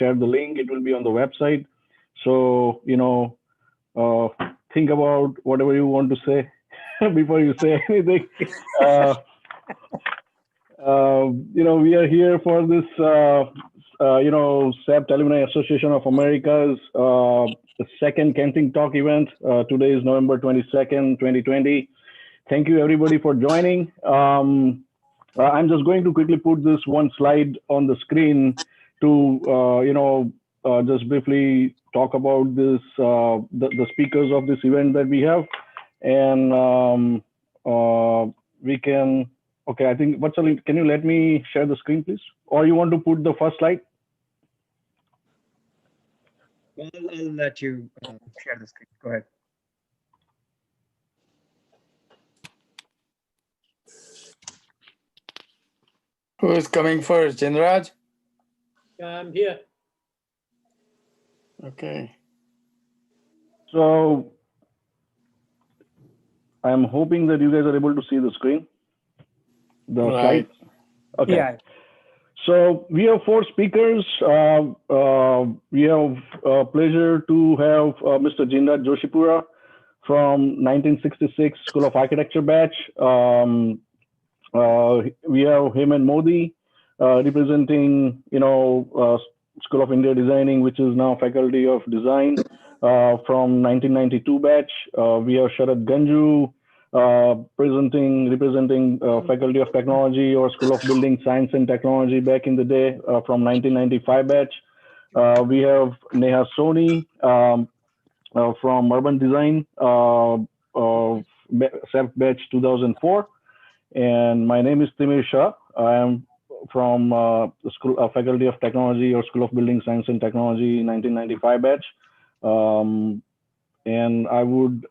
share the link. It will be on the website. So, think about whatever you want to say before you say anything. Uh, we are here for this, CEPT Alumni Association of America's the second Canteen Talk event. Today is November 22nd, 2020. Thank you, everybody, for joining. I'm just going to quickly put this one slide on the screen to, just briefly talk about this, the speakers of this event that we have. And we can, okay, I think, can you let me share the screen, please? Or you want to put the first slide? Well, I'll let you share the screen. Go ahead. Who is coming first, Jinraj? I'm here. Okay. So I'm hoping that you guys are able to see the screen, the slide. Okay. Yeah. So we have 4 speakers. We have pleasure to have Mr. Jinraj Joshipura from 1966 School of Architecture batch. We have Hemant Modi representing, School of India Designing, which is now Faculty of Design from 1992 batch. We have Sharad Ganju representing Faculty of Technology or School of Building Science and Technology back in the day from 1995 batch. We have Neha Soni from Urban Design, CEPT batch 2004. And my name is Timir Shah. I am from the Faculty of Technology or School of Building Science and Technology 1995 batch. And I would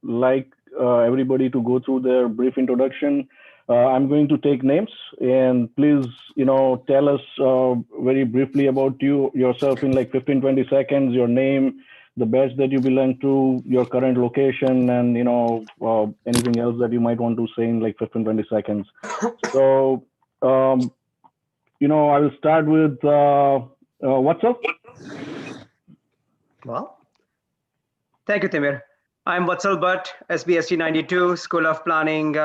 like everybody to go through their brief introduction. I'm going to take names, and please, tell us very briefly about yourself in like 15-20 seconds, your name, the batch that you belong to, your current location, and anything else that you might want to say in like 15-20 seconds. So I will start with what's up? Well, thank you, Timir. I'm Vatsal Bhatt, SBST 92, School of Planning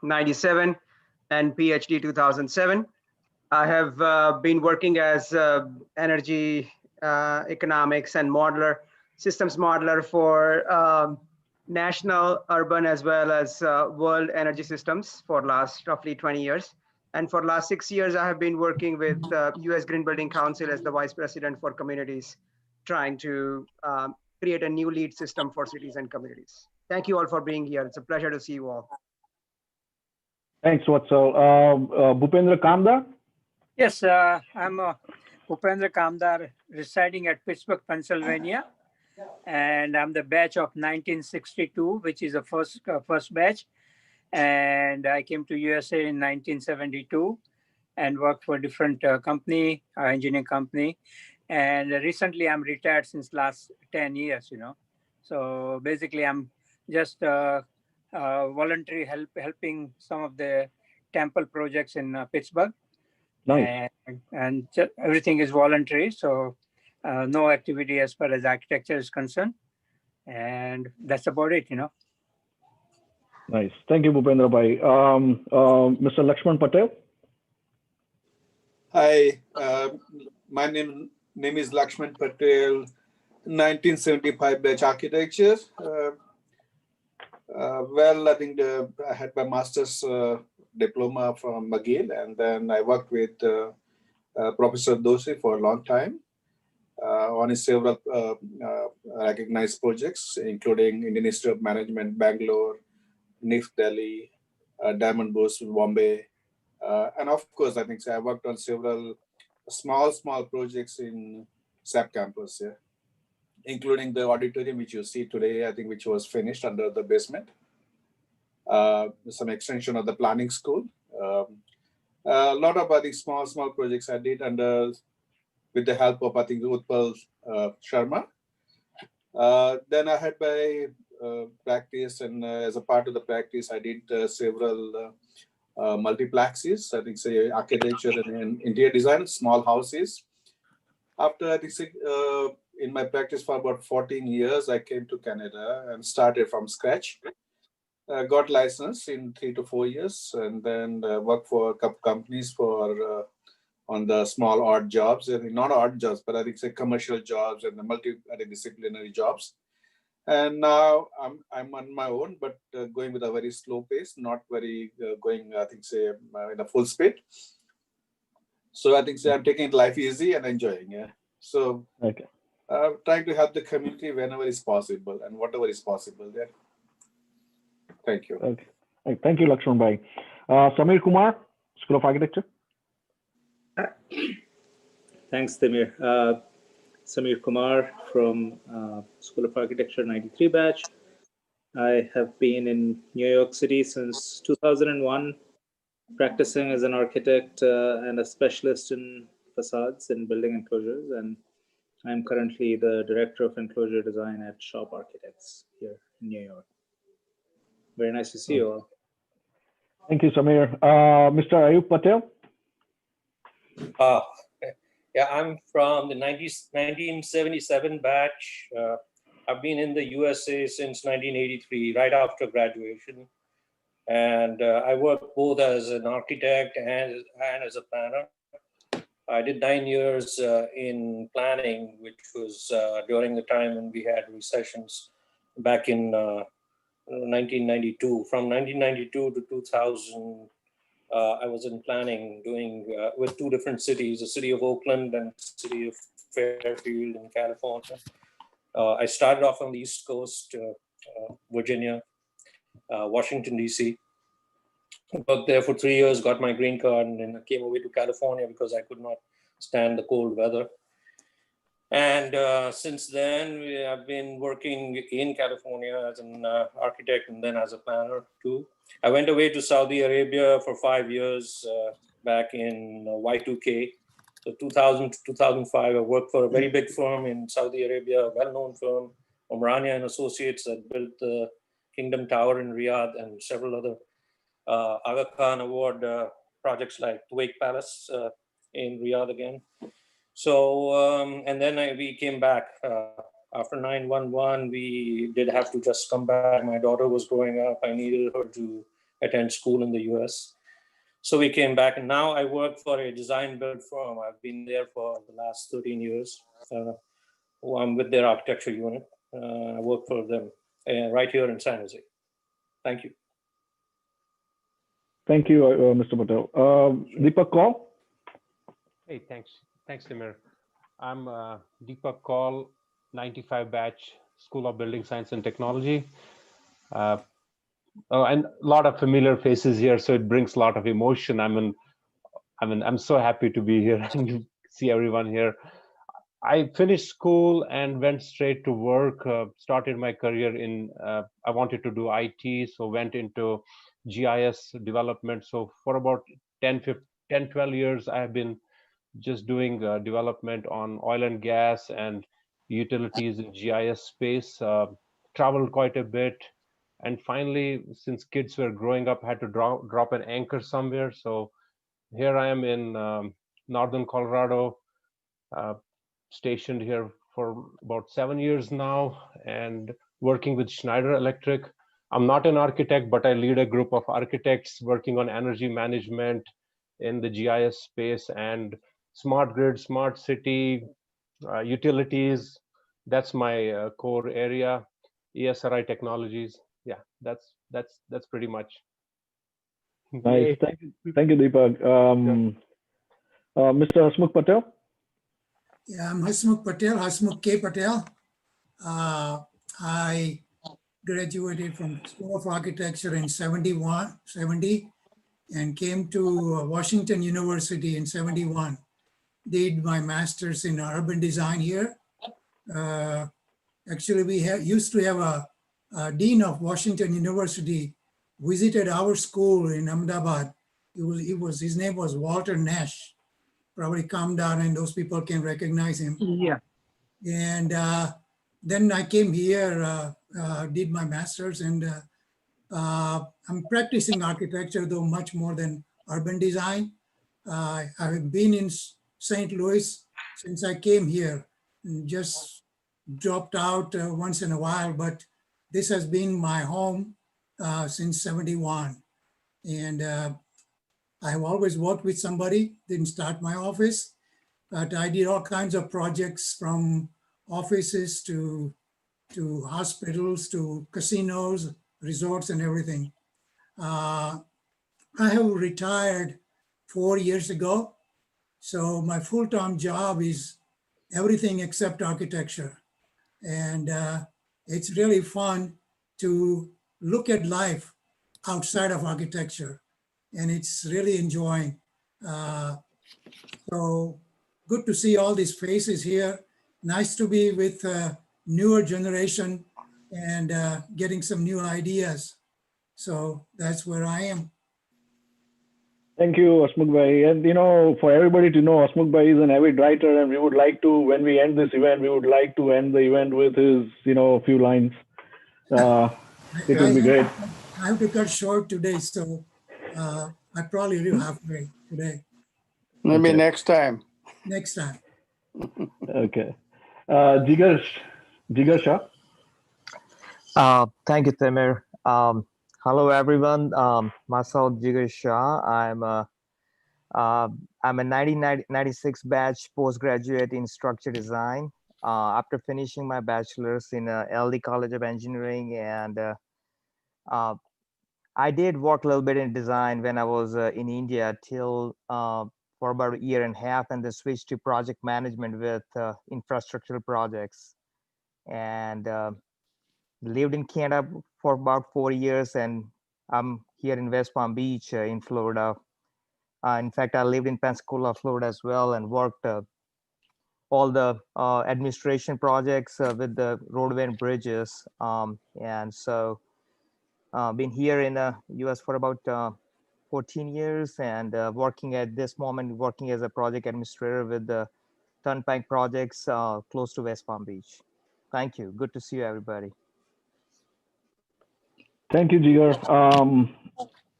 97, and PhD 2007. I have been working as energy economics and systems modeler for national, urban, as well as world energy systems for last roughly 20 years. And for last 6 years, I have been working with US Green Building Council as the Vice President for Communities, trying to create a new lead system for cities and communities. Thank you all for being here. It's a pleasure to see you all. Thanks, Vatsal. Bhupendra Kamdar? Yes, I'm Bhupendra Kamdar, residing at Pittsburgh, Pennsylvania. And I'm the batch of 1962, which is the first batch. And I came to USA in 1972 and worked for a different engineering company. And recently I'm retired since last 10 years, So basically I'm just voluntary helping some of the temple projects in Pittsburgh. Nice. And everything is voluntary. So no activity as far as architecture is concerned. And that's about it, Nice. Thank you, Bhupendra Bhai. Mr. Lakshman Patel? Hi, my name is Lakshman Patel, 1975 batch architecture. Well, I think I had my master's diploma from McGill, and then I worked with Professor Doshi for a long time on several recognized projects, including Indian Institute of Management, Bangalore, NIF Delhi, Diamond Boost, Bombay. And of course, I think I worked on several small projects in CEPT campus, including the auditorium, which you see today, I think, which was finished under the basement. Some extension of the planning school. A lot of, I think, small projects I did with the help of, I think, Utpal Sharma. Then I had my practice, and as a part of the practice, I did several multiplexes, I think, say architecture and interior design, small houses. After I think in my practice for about 14 years, I came to Canada and started from scratch. Got licensed in 3 to 4 years, and then worked for a couple companies for on the small odd jobs, and not odd jobs, but I think say commercial jobs and the multidisciplinary jobs. And now I'm on my own, but going with a very slow pace, not very going I think say in a full speed. So I think say I'm taking life easy and enjoying. Yeah. So Okay. trying to help the community whenever is possible and whatever is possible. Yeah. Thank you. Okay. Thank you, Lakshman Bhai. Samir Kumar, School of Architecture. Thanks, Timir. Samir Kumar from School of Architecture 93 batch. I have been in New York City since 2001, practicing as an architect and a specialist in facades and building enclosures. And I'm currently the Director of Enclosure Design at Shop Architects here in New York. Very nice to see you all. Thank you, Samir. Mr. Ayub Patel. Yeah, I'm from the 1977 batch. I've been in the USA since 1983, right after graduation. And I worked both as an architect and as a planner. I did 9 years in planning, which was during the time when we had recessions back in 1992. From 1992 to 2000, I was in planning doing with two different cities, the city of Oakland and city of Fairfield in California. I started off on the East Coast, Virginia, Washington, D.C. Worked there for 3 years, got my green card, and then I came away to California because I could not stand the cold weather. And since then, I've been working in California as an architect and then as a planner too. I went away to Saudi Arabia for 5 years back in Y2K. So 2000 to 2005, I worked for a very big firm in Saudi Arabia, a well-known firm, Omrania and Associates, that built the Kingdom Tower in Riyadh and several other Aga Khan Award projects like the Wake Palace in Riyadh again. So, and then we came back after 9/11. We did have to just come back. My daughter was growing up. I needed her to attend school in the US. So we came back, and now I work for a design build firm. I've been there for the last 13 years. I'm with their architecture unit. I work for them right here in San Jose. Thank you. Thank you, Mr. Patel. Deepak Kaul. Hey, thanks, Timir. I'm Deepak Kaul, 95 batch, School of Building Science and Technology. And a lot of familiar faces here, so it brings a lot of emotion. I'm so happy to be here and see everyone here. I finished school and went straight to work, started my career in, I wanted to do IT, so went into GIS development. So for about 10, 12 years, I have been just doing development on oil and gas and utilities in GIS space, traveled quite a bit. And finally, since kids were growing up, I had to drop an anchor somewhere. So here I am in Northern Colorado, stationed here for about 7 years now and working with Schneider Electric. I'm not an architect, but I lead a group of architects working on energy management in the GIS space and smart grid, smart city, utilities. That's my core area. ESRI technologies. Yeah, that's pretty much. Nice. Thank you, Deepak. Mr. Hasmukh Patel. Yeah, I'm Hasmukh Patel, Hasmukh K. Patel. I graduated from School of Architecture in 70, and came to Washington University in 71. Did my master's in urban design here. Actually, we used to have a dean of Washington University visited our school in Ahmedabad. His name was Walter Nash. Probably come down and those people can recognize him. Yeah. And then I came here, did my master's, and I'm practicing architecture, though much more than urban design. I've been in St. Louis since I came here, just dropped out once in a while, but this has been my home since 71. And I have always worked with somebody, didn't start my office, but I did all kinds of projects from offices to hospitals, to casinos, resorts, and everything. I have retired 4 years ago. So my full-time job is everything except architecture. And it's really fun to look at life outside of architecture. And it's really enjoying. So good to see all these faces here. Nice to be with newer generation and getting some new ideas. So that's where I am. Thank you, Asmuk Bhai. And for everybody to know, Asmuk Bhai is an avid writer, and we would like to, when we end this event, we would like to end the event with his, few lines. It would be great. I have to cut short today, so I probably do halfway today. Maybe Okay. next time. Next time. Okay. Jigar Shah. Thank you, Temer. Hello, everyone. Myself, Jigar Shah. I'm a 1996 batch postgraduate in structure design. After finishing my bachelor's in LD College of Engineering, and I did work a little bit in design when I was in India till for about a year and a half, and then switched to project management with infrastructural projects. And lived in Canada for about 4 years, and I'm here in West Palm Beach in Florida. In fact, I lived in Pensacola, Florida as well, and worked all the administration projects with the roadway and bridges. And so been here in the US for about 14 years, and working at this moment, working as a project administrator with the Turnpike projects close to West Palm Beach. Thank you. Good to see you, everybody. Thank you, Jigar.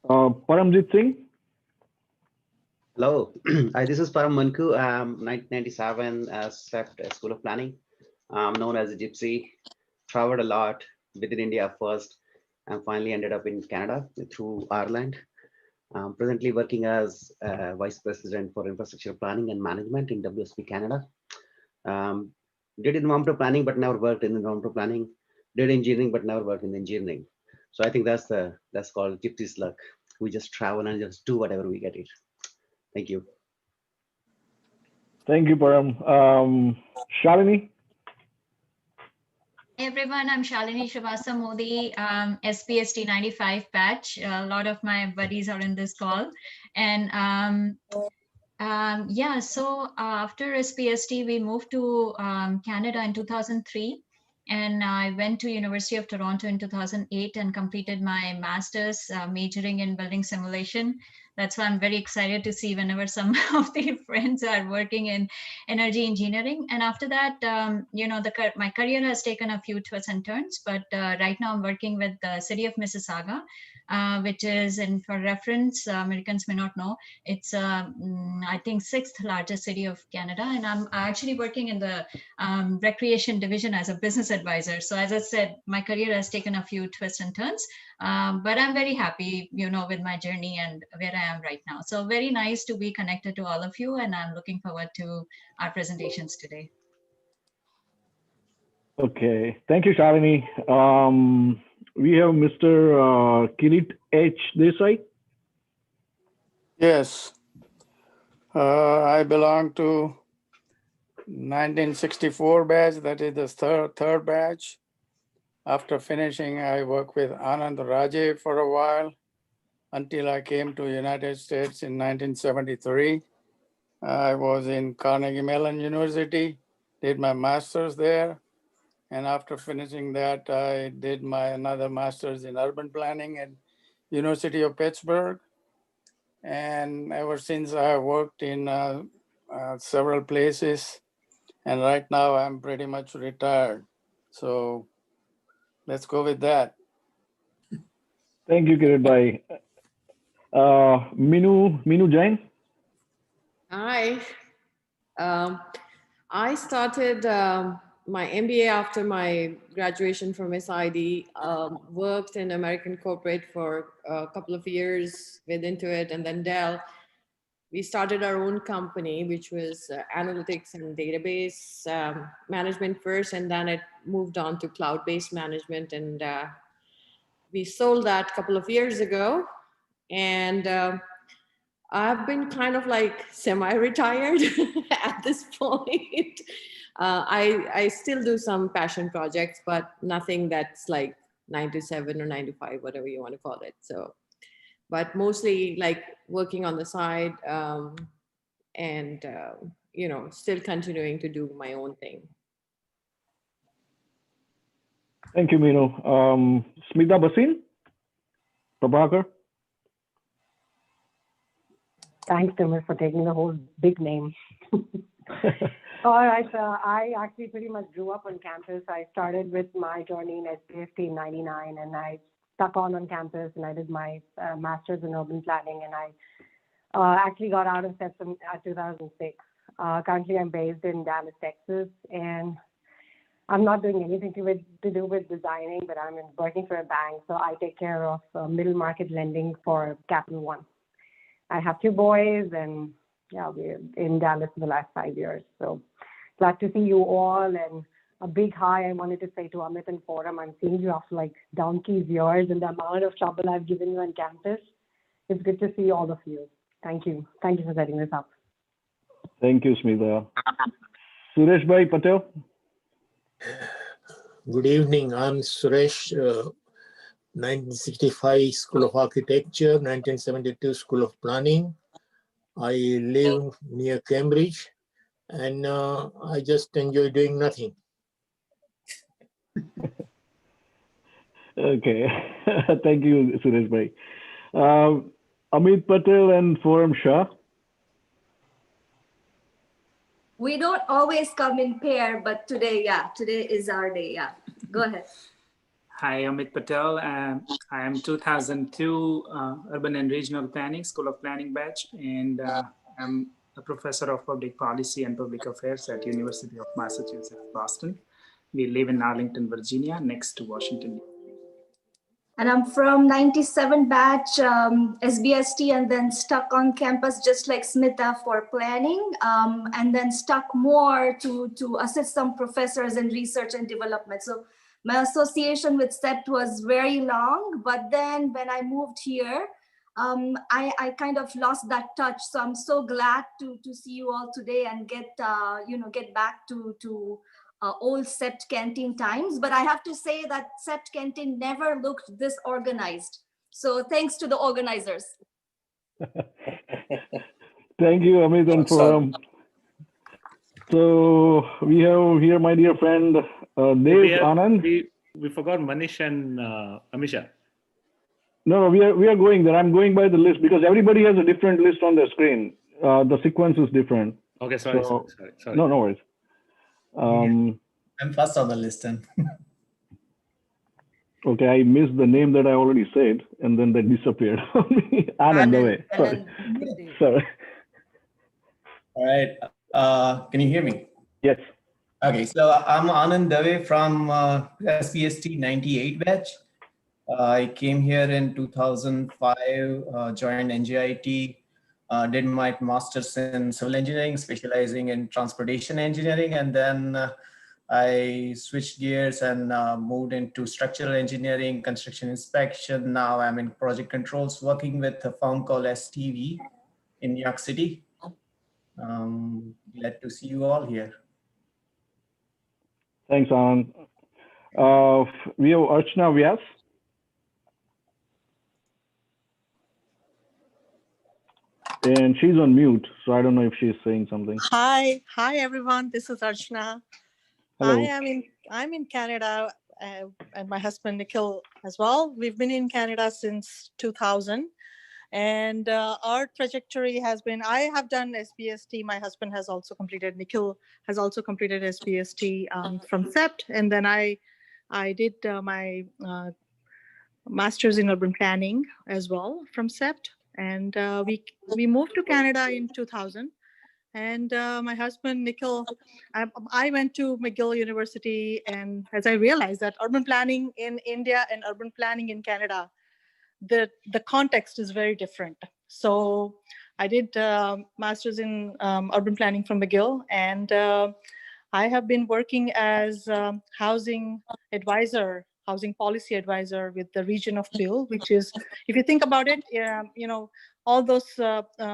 Paramjit Singh. Hello, this is Param Manku. 1997 CEPT School of Planning. I'm known as a gypsy. Traveled a lot within India first, and finally ended up in Canada through Ireland. Presently working as Vice President for Infrastructure Planning and Management in WSP Canada. Did environmental planning, but never worked in environmental planning. Did engineering, but never worked in engineering. So I think that's called gypsy's luck. We just travel and just do whatever we get it. Thank you. Thank you, Param. Shalini. Hey everyone, I'm Shalini Shrivastava Modi, SPST 95 batch. A lot of my buddies are in this call. And yeah, so after SPST, we moved to Canada in 2003. And I went to University of Toronto in 2008 and completed my master's majoring in building simulation. That's why I'm very excited to see whenever some of the friends are working in energy engineering. And after that, my career has taken a few twists and turns, but right now I'm working with the city of Mississauga, which is, and for reference, Americans may not know, it's I think 6th largest city of Canada. And I'm actually working in the recreation division as a business advisor. So as I said, my career has taken a few twists and turns, but I'm very happy, with my journey and where I am right now. So very nice to be connected to all of you, and I'm looking forward to our presentations today. Okay, thank you, Shalini. We have Mr. Kirit H. Desai. Yes. I belong to 1964 batch, that is the third batch. After finishing, I worked with Anand Raje for a while until I came to United States in 1973. I was in Carnegie Mellon University, did my master's there. And after finishing that, I did another master's in urban planning at University of Pittsburgh. And ever since I worked in several places, and right now I'm pretty much retired. So let's go with that. Thank you, Kirit Bhai. Minu Jain. Hi. I started my MBA after my graduation from SID, worked in American corporate for a couple of years with Intuit and then Dell. We started our own company, which was analytics and database management first, and then it moved on to cloud-based management. And we sold that a couple of years ago. And I've been kind of like semi-retired at this point. I still do some passion projects, but nothing that's like 9 to 7 or 9 to 5, whatever you want to call it. So, but mostly like working on the side and, you know, still continuing to do my own thing. Thank you, Meenu. Smita Basin? Prabhakar? Thanks, Timur, for taking the whole big name. All right, so I actually pretty much grew up on campus. I started with my journey in SPST in '99, and I stuck on campus, and I did my master's in urban planning, and I actually got out of CEPT in 2006. Currently, I'm based in Dallas, Texas, and I'm not doing anything to do with designing, but I'm working for a bank, so I take care of middle market lending for Capital One. I have 2 boys, and yeah, we're in Dallas for the last 5 years. So glad to see you all, and a big hi I wanted to say to Amit and Forum. I'm seeing you after like donkey's years, and the amount of trouble I've given you on campus. It's good to see all of you. Thank you. Thank you for setting this up. Thank you, Smita. Suresh Bhai Patel? Good evening. I'm Suresh, 1965 School of Architecture, 1972 School of Planning. I live near Cambridge, and I just enjoy doing nothing. Okay. Thank you, Suresh Bhai. Amit Patel and Forum Shah? We don't always come in pair, but today, yeah, today is our day. Yeah, go ahead. Hi, Amit Patel. I am 2002 Urban and Regional Planning, School of Planning batch, and I'm a professor of public policy and public affairs at University of Massachusetts, Boston. We live in Arlington, Virginia, next to Washington. And I'm from 97 batch, SBST, and then stuck on campus just like Smita for planning, and then stuck more to assist some professors in research and development. So my association with CEPT was very long, but then when I moved here, I kind of lost that touch. So I'm so glad to see you all today and get back to old CEPT canteen times. But I have to say that CEPT canteen never looked this organized. So thanks to the organizers. Thank you, Amit and Forum. So we have here my dear friend Dev Anand. We forgot Manish and Amisha. No, we are going there. I'm going by the list because everybody has a different list on their screen. The sequence is different. Okay, sorry. No worries. I'm first on the list then. Okay, I missed the name that I already said, and then that disappeared on me. Anand Dave. Sorry. All right. Can you hear me? Yes. Okay, so I'm Anand Dave from SPST 98 batch. I came here in 2005, joined NJIT, did my master's in civil engineering, specializing in transportation engineering, and then I switched gears and moved into structural engineering, construction inspection. Now I'm in project controls, working with a firm called STV in New York City. Glad to see you all here. Thanks, Anand. We have Archana Vyas. And she's on mute, so I don't know if she's saying something. Hi everyone. This is Archana. Hello. I'm in Canada, and my husband Nikhil as well. We've been in Canada since 2000, and our trajectory has been. I have done SPST. My husband has also completed. Nikhil has also completed SPST from CEPT, and then I did my master's in urban planning as well from CEPT. And we moved to Canada in 2000, And my husband, Nikhil, I went to McGill University, and as I realized that urban planning in India and urban planning in Canada, the context is very different. So I did master's in urban planning from McGill, and I have been working as housing advisor, housing policy advisor with the region of Peel, which is, if you think about it, all those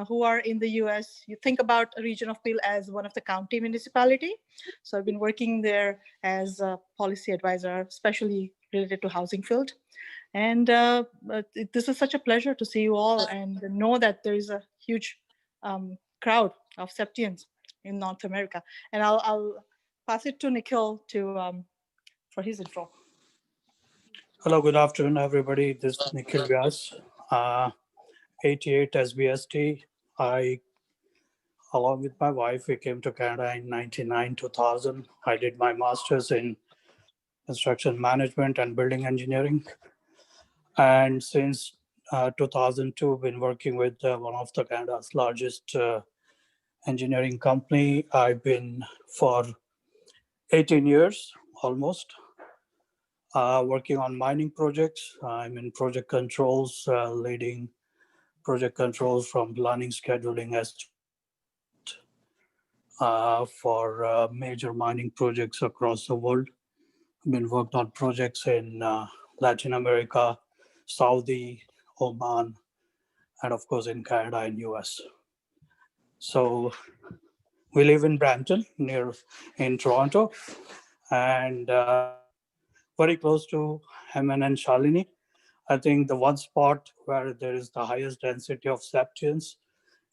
who are in the US, you think about a region of Peel as one of the county municipality. So I've been working there as a policy advisor, especially related to housing field. And this is such a pleasure to see you all and know that there is a huge crowd of Septians in North America. And I'll pass it to Nikhil for his info. Hello, good afternoon, everybody. This is Nikhil Vyas, 88 SBST. Along with my wife, we came to Canada in 99, 2000. I did my master's in construction management and building engineering. And since 2002, been working with one of the Canada's largest engineering company. I've been for 18 years, almost, working on mining projects. I'm in project controls, leading project controls from planning, scheduling, for major mining projects across the world. I've been worked on projects in Latin America, Saudi, Oman, and of course in Canada and US. So we live in Brampton, in Toronto, and very close to Hemen and Shalini. I think the one spot where there is the highest density of Septians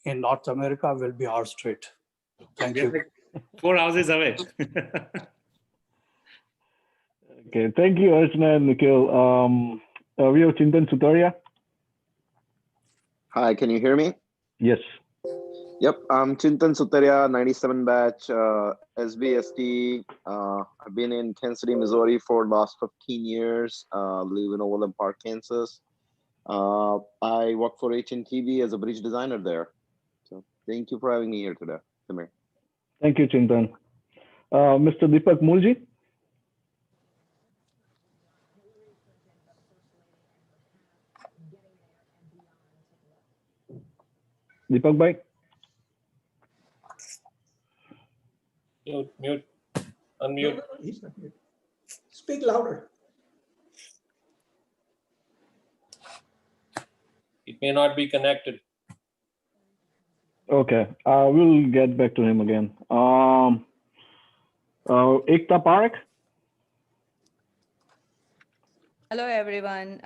in North America will be our street. Thank you. Like 4 houses away. Okay, thank you, Archana and Nikhil. We have Chintan Sutaria. Hi, can you hear me? Yes. Yep, I'm Chintan Sutaria, 97 batch, SBST. I've been in Kansas City, Missouri for the last 15 years, live in Overland Park, Kansas. I work for HNTV as a bridge designer there. So thank you for having me here today, Samir. Thank you, Chintan. Mr. Deepak Mulji. Deepak bhai. Mute, unmute. No, he's not mute. Speak louder. It may not be connected. Okay, we'll get back to him again. Ekta Parekh. Hello, everyone.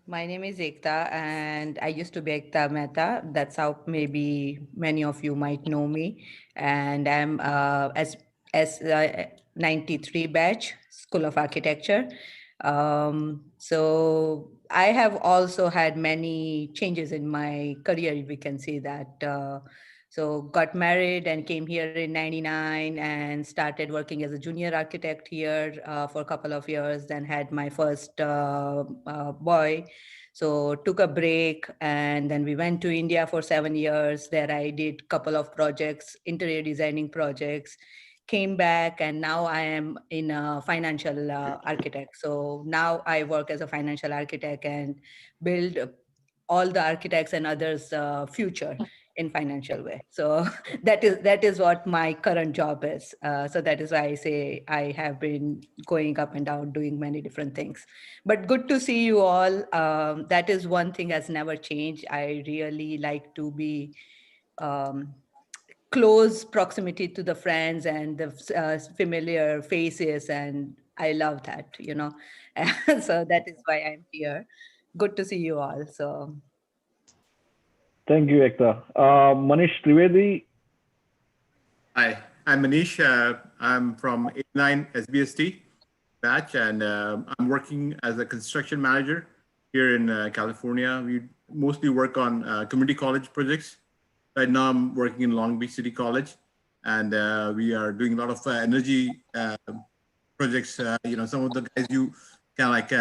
My name is Ekta, and I used to be Ekta Mehta. That's how maybe many of you might know me. And I'm S93 batch, School of Architecture. So I have also had many changes in my career. We can say that. So got married and came here in 99 and started working as a junior architect here for a couple of years, then had my first boy. So took a break and then we went to India for 7 years. There I did a couple of projects, interior designing projects, came back, and now I am in a financial architect. So now I work as a financial architect and build all the architects and others' future in financial way. So that is what my current job is. So that is why I say I have been going up and down, doing many different things. But good to see you all. That is one thing has never changed. I really like to be close proximity to the friends and the familiar faces, and I love that, So that is why I'm here. Good to see you all. So Thank you, Ekta. Manish Trivedi. Hi, I'm Manish. I'm from 89 SBST batch, and I'm working as a construction manager here in California. We mostly work on community college projects. Right now, I'm working in Long Beach City College, and we are doing a lot of energy projects. Some of the guys you kind of like,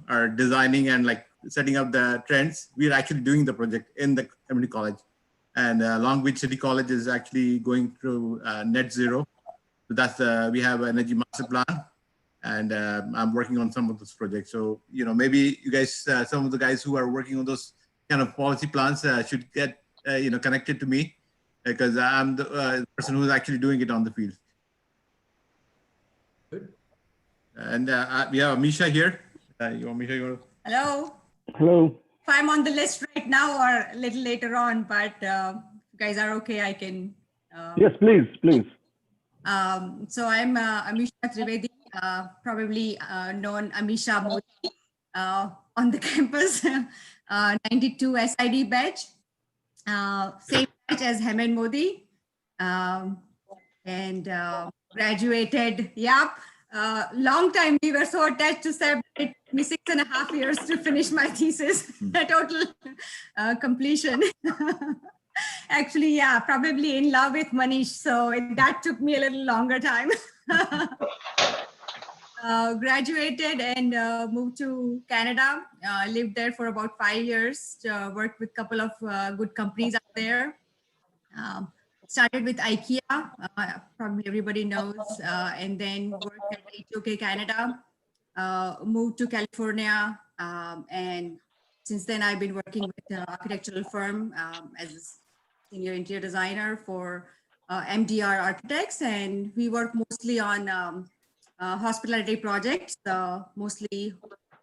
are designing and like setting up the trends. We're actually doing the project in the community college. And Long Beach City College is actually going through net zero. So that's we have an energy master plan, and I'm working on some of those projects. So maybe you guys, some of the guys who are working on those kind of policy plans should get connected to me, because I'm the person who's actually doing it on the field. And we have Amisha here. Amisha, you want to... Hello. Hello. If I'm on the list right now or a little later on, but if you guys are okay, I can. Yes, please, please. So I'm Amisha Trivedi, probably known Amisha Modi on the campus, 92 SID batch, same batch as Hemant Modi, and graduated, long time. We were so attached to CEPT, it took me 6.5 years to finish my thesis, total completion. Actually, probably in love with Manish, so that took me a little longer time. Graduated and moved to Canada, lived there for about 5 years, worked with a couple of good companies out there. Started with IKEA, probably everybody knows, and then worked at HOK Canada, moved to California, and since then I've been working with an architectural firm as a senior interior designer for MDR Architects, and we work mostly on hospitality projects, mostly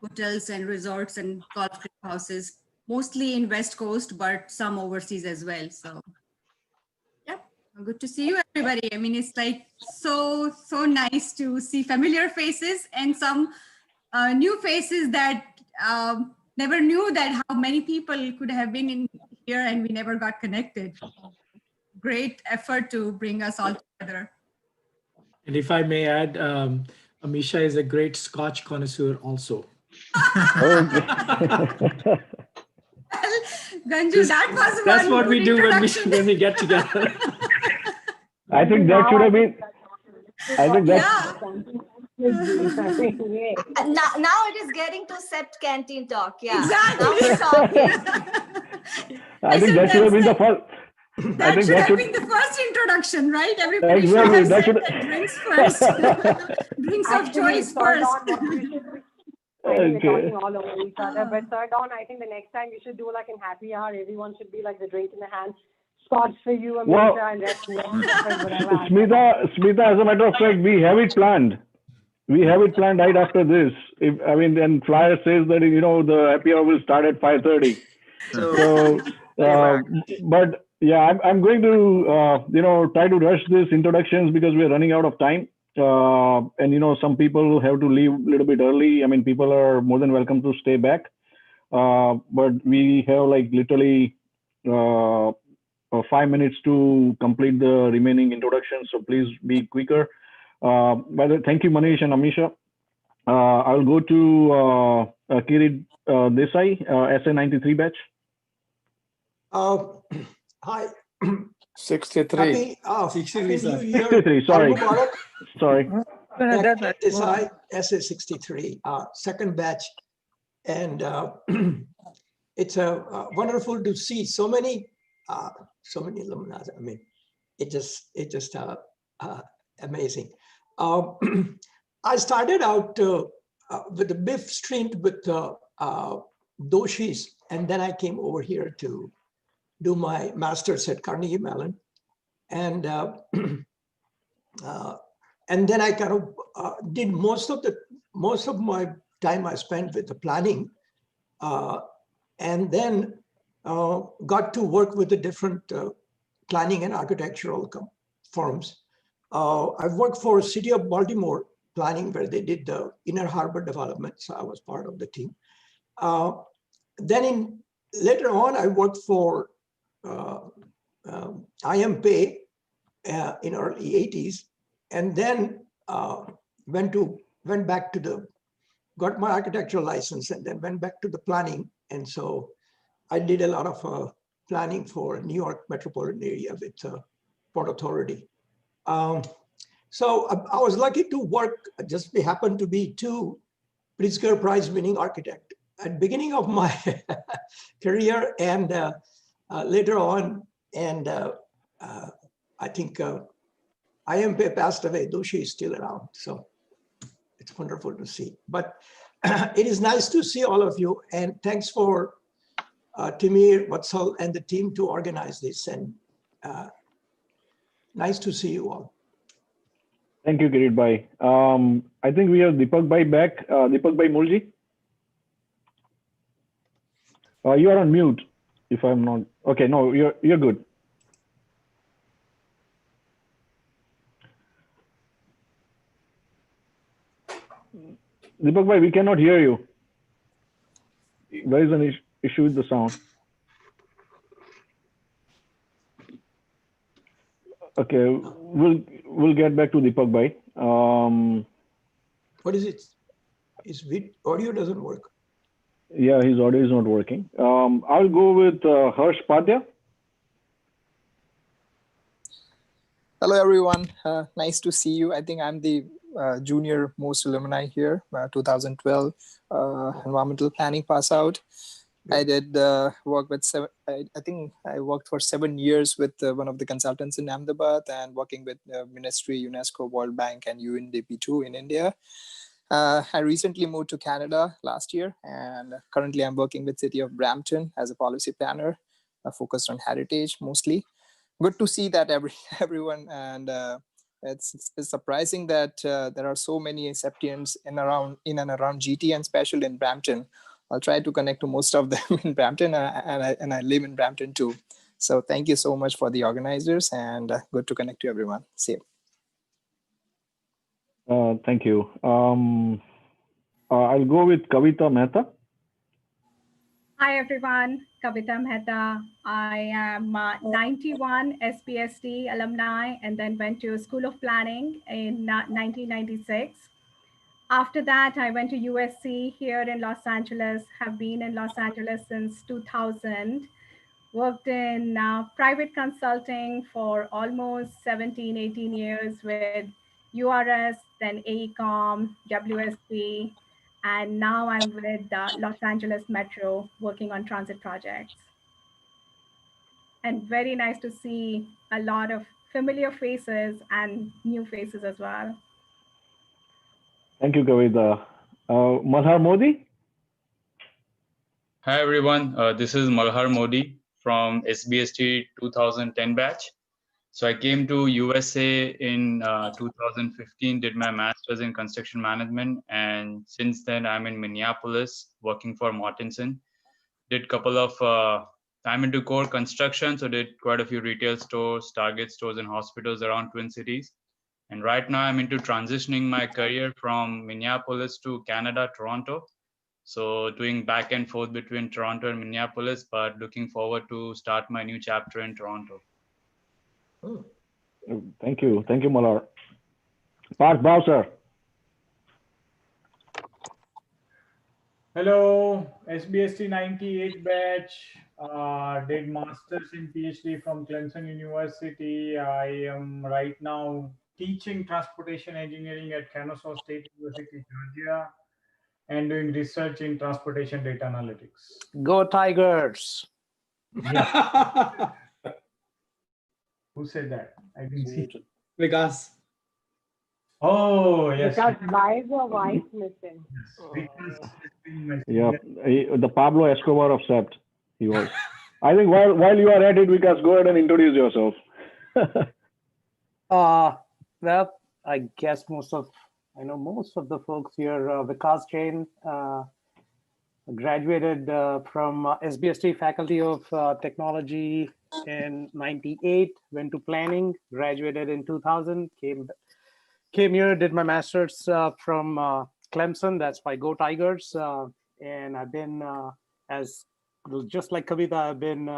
hotels and resorts and golf houses, mostly in West Coast, but some overseas as well. So good to see you, everybody. I mean, it's like so nice to see familiar faces and some new faces that never knew that how many people could have been in here and we never got connected. Great effort to bring us all together. And if I may add, Amisha is a great Scotch connoisseur also. Ganju, that's what we do when we get together. I think that should have been. I think that. Now it is getting to CEPT Canteen Talk. Yeah, exactly. Now we're talking. I think that should have been the first. That should have been the first introduction, right? Everybody exactly. should have said that drinks first. Drinks of choice first. We're talking all over each other, but Sir Don, I think the next time you should do like in happy hour, everyone should be like the drink in the hand, Scotch for you, Amisha, and rest Smita, as a matter of fact, we have it planned. We have it planned right after this. Then flyer says that the happy hour will start at 5:30. So, but yeah, I'm going to try to rush these introductions because we're running out of time. And some people have to leave a little bit early. I mean, people are more than welcome to stay back, but we have like literally 5 minutes to complete the remaining introductions. So please be quicker. By the way, thank you, Manish and Amisha. I'll go to Kirit Desai, SA93 batch. Hi. 63. Happy New Year. 63, sorry. Sorry. Desai, SA63, second batch. And it's wonderful to see so many alumni. I mean, it just amazing. I started out with the BIF stream with Doshis, and then I came over here to do my master's at Carnegie Mellon, and then I kind of did most of my time I spent with the planning, and then got to work with the different planning and architectural firms. I've worked for City of Baltimore planning, where they did the Inner Harbor development, so I was part of the team. Then later on, I worked for IMPay in early 80s, and then got my architectural license, and then went back to the planning. And so I did a lot of planning for New York metropolitan area with Port Authority. So I was lucky to work, just happened to be two Pritzker Prize winning architect at beginning of my career, and later on. And I think IMP passed away, though she is still around. So it's wonderful to see. But it is nice to see all of you. And thanks for Timir, Vatsal, and the team to organize this. And nice to see you all. Thank you, Kirit Bhai. I think we have Deepak Bhai back. Deepak Bhai Mulji. You are on mute, if I'm not. Okay, no, you're good. Deepak Bhai, we cannot hear you. There is an issue with the sound. Okay, we'll get back to Deepak Bhai. What is it? His audio doesn't work. Yeah, his audio is not working. I'll go with Harsh Padya. Hello, everyone. Nice to see you. I think I'm the junior most alumni here, 2012 environmental planning pass out. I did work with I think I worked for 7 years with one of the consultants in Ahmedabad and working with Ministry, UNESCO, World Bank, and UNDP too in India. I recently moved to Canada last year, and currently I'm working with City of Brampton as a policy planner, focused on heritage mostly. Good to see that everyone, and it's surprising that there are so many CEPTians in and around GT and special in Brampton. I'll try to connect to most of them in Brampton, and I live in Brampton too. So thank you so much for the organizers, and good to connect to everyone. See you. Thank you. I'll go with Kavita Mehta. Hi everyone, Kavita Mehta. I am 91 SPST alumni and then went to School of Planning in 1996. After that, I went to USC here in Los Angeles, have been in Los Angeles since 2000, worked in private consulting for almost 17, 18 years with URS, then AECOM, WSP, and now I'm with Los Angeles Metro working on transit projects. And very nice to see a lot of familiar faces and new faces as well. Thank you, Kavita. Malhar Modi. Hi everyone, this is Malhar Modi from SBST 2010 batch. So I came to USA in 2015, did my master's in construction management, and since then I'm in Minneapolis working for Mortenson. Did couple of time into core construction, so did quite a few retail stores, Target stores, and hospitals around Twin Cities. And right now I'm into transitioning my career from Minneapolis to Canada, Toronto. So doing back and forth between Toronto and Minneapolis, but looking forward to start my new chapter in Toronto. Thank you. Thank you, Malhar. Parth Bowser. Hello, SBST 98 batch. Did masters in PhD from Clemson University. I am right now teaching transportation engineering at Kennesaw State University, Georgia, and doing research in transportation data analytics. Go Tigers! Yeah. Who said that? I didn't see. Vikas. Oh, yes. Because why is your wife missing? Yeah, the Pablo Escobar of CEPT, he was. I think while you are at it, Vikas, go ahead and introduce yourself. Well, I guess most of the folks here. Vikas Jain, graduated from SBST Faculty of Technology in '98, went to planning, graduated in 2000, came here, did my master's from Clemson. That's why Go Tigers. And I've been, just like Kavita, I've been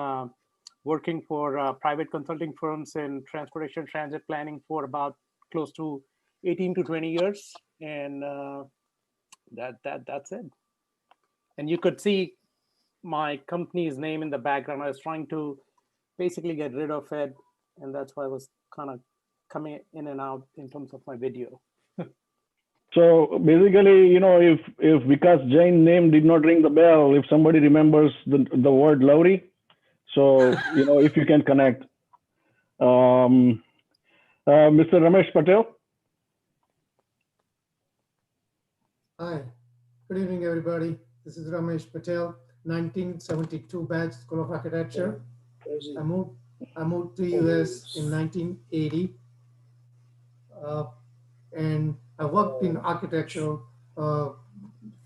working for private consulting firms in transportation transit planning for about close to 18 to 20 years. And that's it. And you could see my company's name in the background. I was trying to basically get rid of it. And that's why I was kind of coming in and out in terms of my video. So basically, if Vikas Jain name did not ring the bell, if somebody remembers the word Lowry, So, if you can connect. Mr. Ramesh Patel. Hi, good evening, everybody. This is Ramesh Patel, 1972 batch, School of Architecture. I moved to US in 1980, and I worked in architectural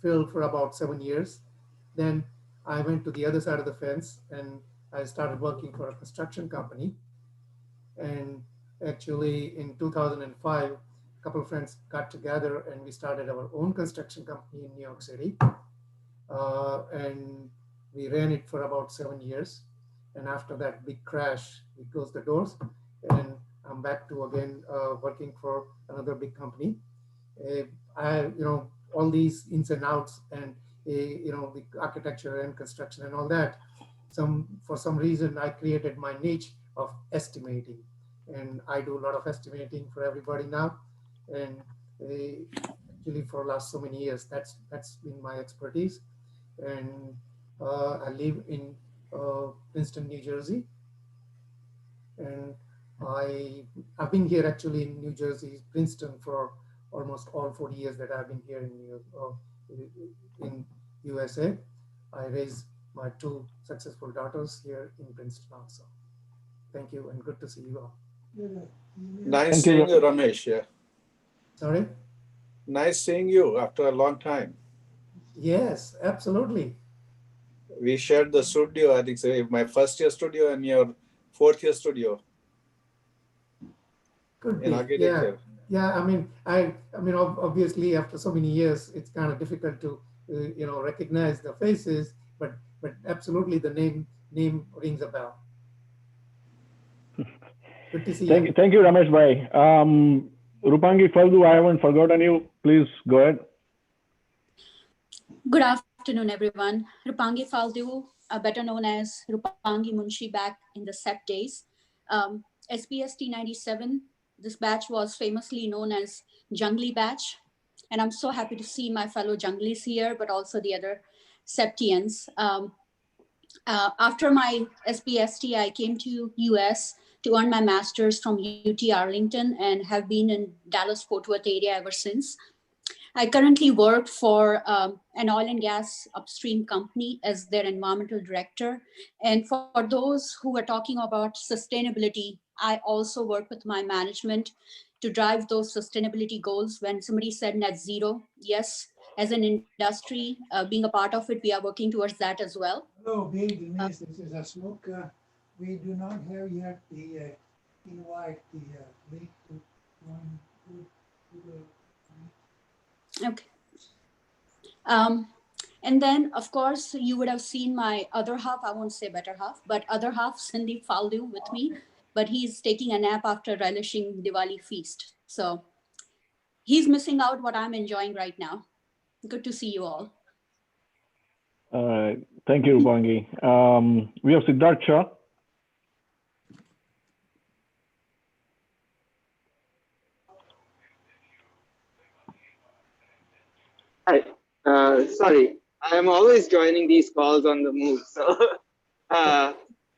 field for about 7 years. Then I went to the other side of the fence and I started working for a construction company. And actually in 2005, a couple of friends got together and we started our own construction company in New York City. And we ran it for about 7 years. And after that big crash, we closed the doors and I'm back to again working for another big company. All these ins and outs and, the architecture and construction and all that, for some reason, I created my niche of estimating. And I do a lot of estimating for everybody now. And actually for the last so many years, that's been my expertise. And I live in Princeton, New Jersey. And I've been here actually in New Jersey, Princeton, for almost all 40 years that I've been here in USA. I raised my 2 successful daughters here in Princeton also. Thank you and good to see you all. Nice seeing you, Ramesh. Yeah. Sorry? Nice seeing you after a long time. Yes, absolutely. We shared the studio, I think, so my first year studio and your 4th year studio. Could in be. architecture. Yeah. I mean, obviously, after so many years, it's kind of difficult to, recognize the faces. But absolutely, the name rings a bell. Good to see you. Thank you, Ramesh bhai. Rupangi Faldu, I haven't forgotten you. Please go ahead. Good afternoon, everyone. Rupangi Faldu, better known as Rupangi Munshi back in the CEPT days. SPST 97, this batch was famously known as Jungly batch. And I'm so happy to see my fellow Junglies here, but also the other CEPTians. After my SPST, I came to US to earn my master's from UT Arlington and have been in Dallas-Fort Worth area ever since. I currently work for an oil and gas upstream company as their environmental director. And for those who are talking about sustainability, I also work with my management to drive those sustainability goals. When somebody said net zero, yes, as an industry, being a part of it, we are working towards that as well. Hello, Denise, this is Ashok. We do not have yet the invite, the link to one to the. Okay. And then, of course, you would have seen my other half, I won't say better half, but other half, Sandeep Faldu with me, but he's taking a nap after relishing Diwali feast. So he's missing out what I'm enjoying right now. Good to see you all. Thank you, Rupangi. We have Siddharth Shah. Hi. Sorry, I am always joining these calls on the move, so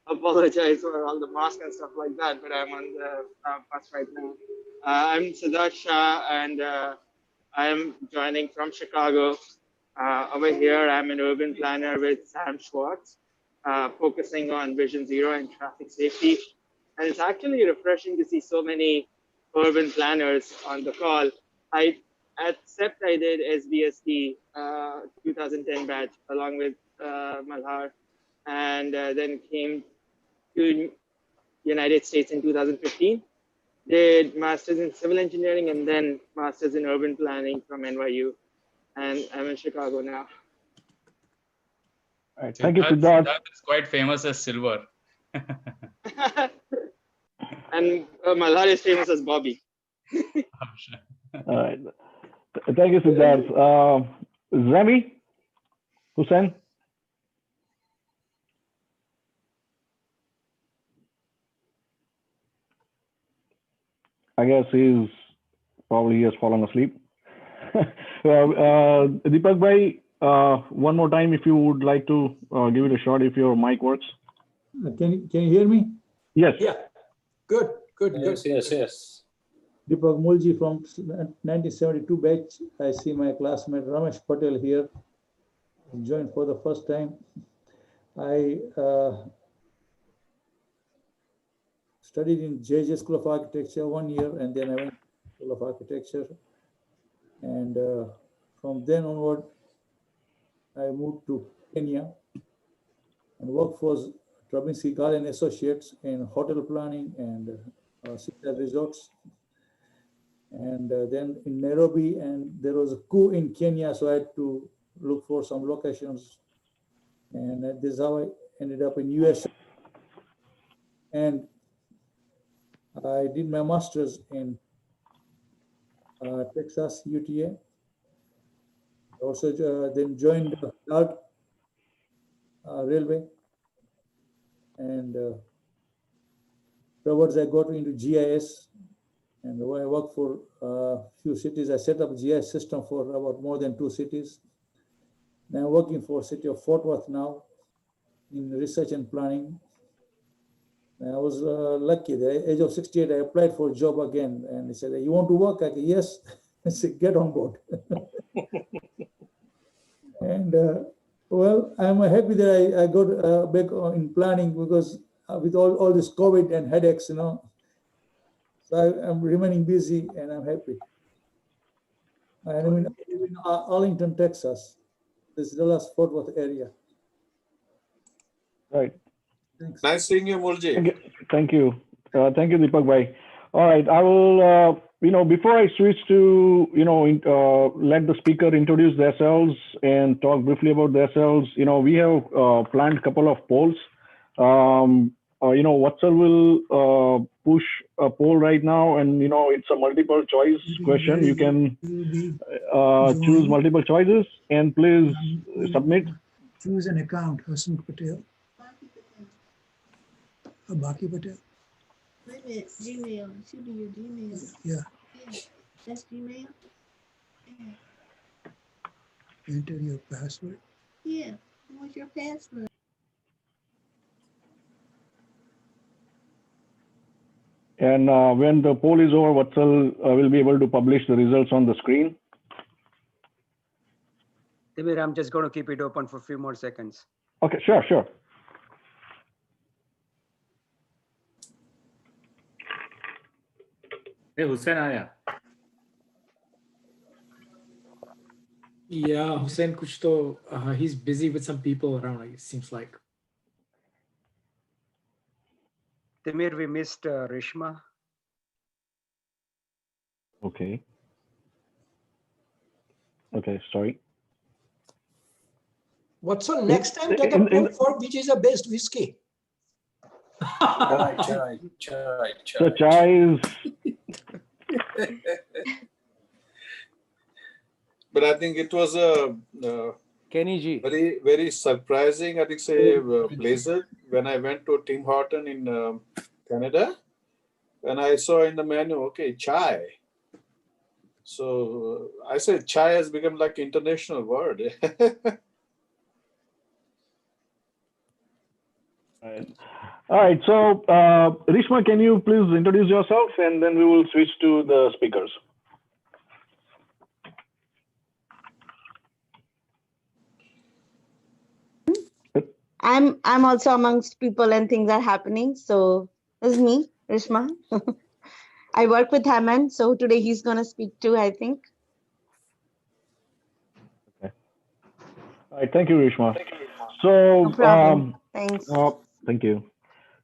apologize for all the mask and stuff like that, but I'm on the bus right now. I'm Siddharth Shah, and I am joining from Chicago. Over here, I'm an urban planner with Sam Schwartz, focusing on Vision Zero and traffic safety. And it's actually refreshing to see so many urban planners on the call. At CEPT, I did SBST 2010 batch along with Malhar, and then came to United States in 2015. Did Masters in Civil Engineering and then Masters in Urban Planning from NYU. And I'm in Chicago now. All right. Thank you, Siddharth. That is quite famous as Silver. And Malhar is famous as Bobby. All right. Thank you, Siddharth. Zami Hussain. I guess he has fallen asleep. Deepak bhai, one more time, if you would like to give it a shot, if your mic works. Can you hear me? Yes. Yeah. Good. Yes. Deepak Mulji from 1972 batch. I see my classmate Ramesh Patel here. Joined for the first time. I studied in JJ School of Architecture 1 year, and then I went to School of Architecture. And from then onward, I moved to Kenya and worked for Travinski Gall and Associates in hotel planning and seaside resorts. And then in Nairobi, and there was a coup in Kenya, so I had to look for some locations. And this is how I ended up in US. And I did my master's in Texas, UTA. Also then joined DART Railway. And afterwards I got into GIS. And when I worked for a few cities, I set up GIS system for about more than 2 cities. Now I'm working for city of Fort Worth now in research and planning. And I was lucky. At the age of 68, I applied for a job again. And he said, "You want to work?" I said, "Yes." I said, "Get on board." And well, I'm happy that I got back in planning, because with all this COVID and headaches, so I'm remaining busy and I'm happy. And I live in Arlington, Texas. This is Dallas Fort Worth area. Right. Thanks. Nice seeing you, Mulji. Thank you. Thank you, Deepak bhai. All right, I will, before I switch to, let the speaker introduce themselves and talk briefly about themselves, we have planned a couple of polls. Watson will push a poll right now, and, it's a multiple choice question. You can choose multiple choices, and please submit. Choose an account, Hasmukh Patel. Baki Patel. Wait a minute, Gmail. Should be your Gmail. Yeah. That's Gmail? Yeah. Enter your password. Yeah. What's your password? And when the poll is over, Vatsal will be able to publish the results on the screen. Timir, I'm just going to keep it open for a few more seconds. Okay, sure. Hey, Hussein आया. Yeah, Hussein kuch to, he's busy with some people around, it seems like. Timir, we missed Rishma. Okay, sorry. What's on next time? Take a poll for which is the best whiskey. Chai. The chai is. But I think it was a Kenny G. very, very surprising, I think, say, blizzard when I went to Tim Horton in Canada, and I saw in the menu, okay, chai. So I said chai has become like international word. All right, so Rishma, can you please introduce yourself, and then we will switch to the speakers. I'm also amongst people and things are happening. So this is me, Rishma. I work with Haman, so today he's going to speak too, I think. Okay. All right, thank you, Rishma. So, no problem. Thanks. Thank you.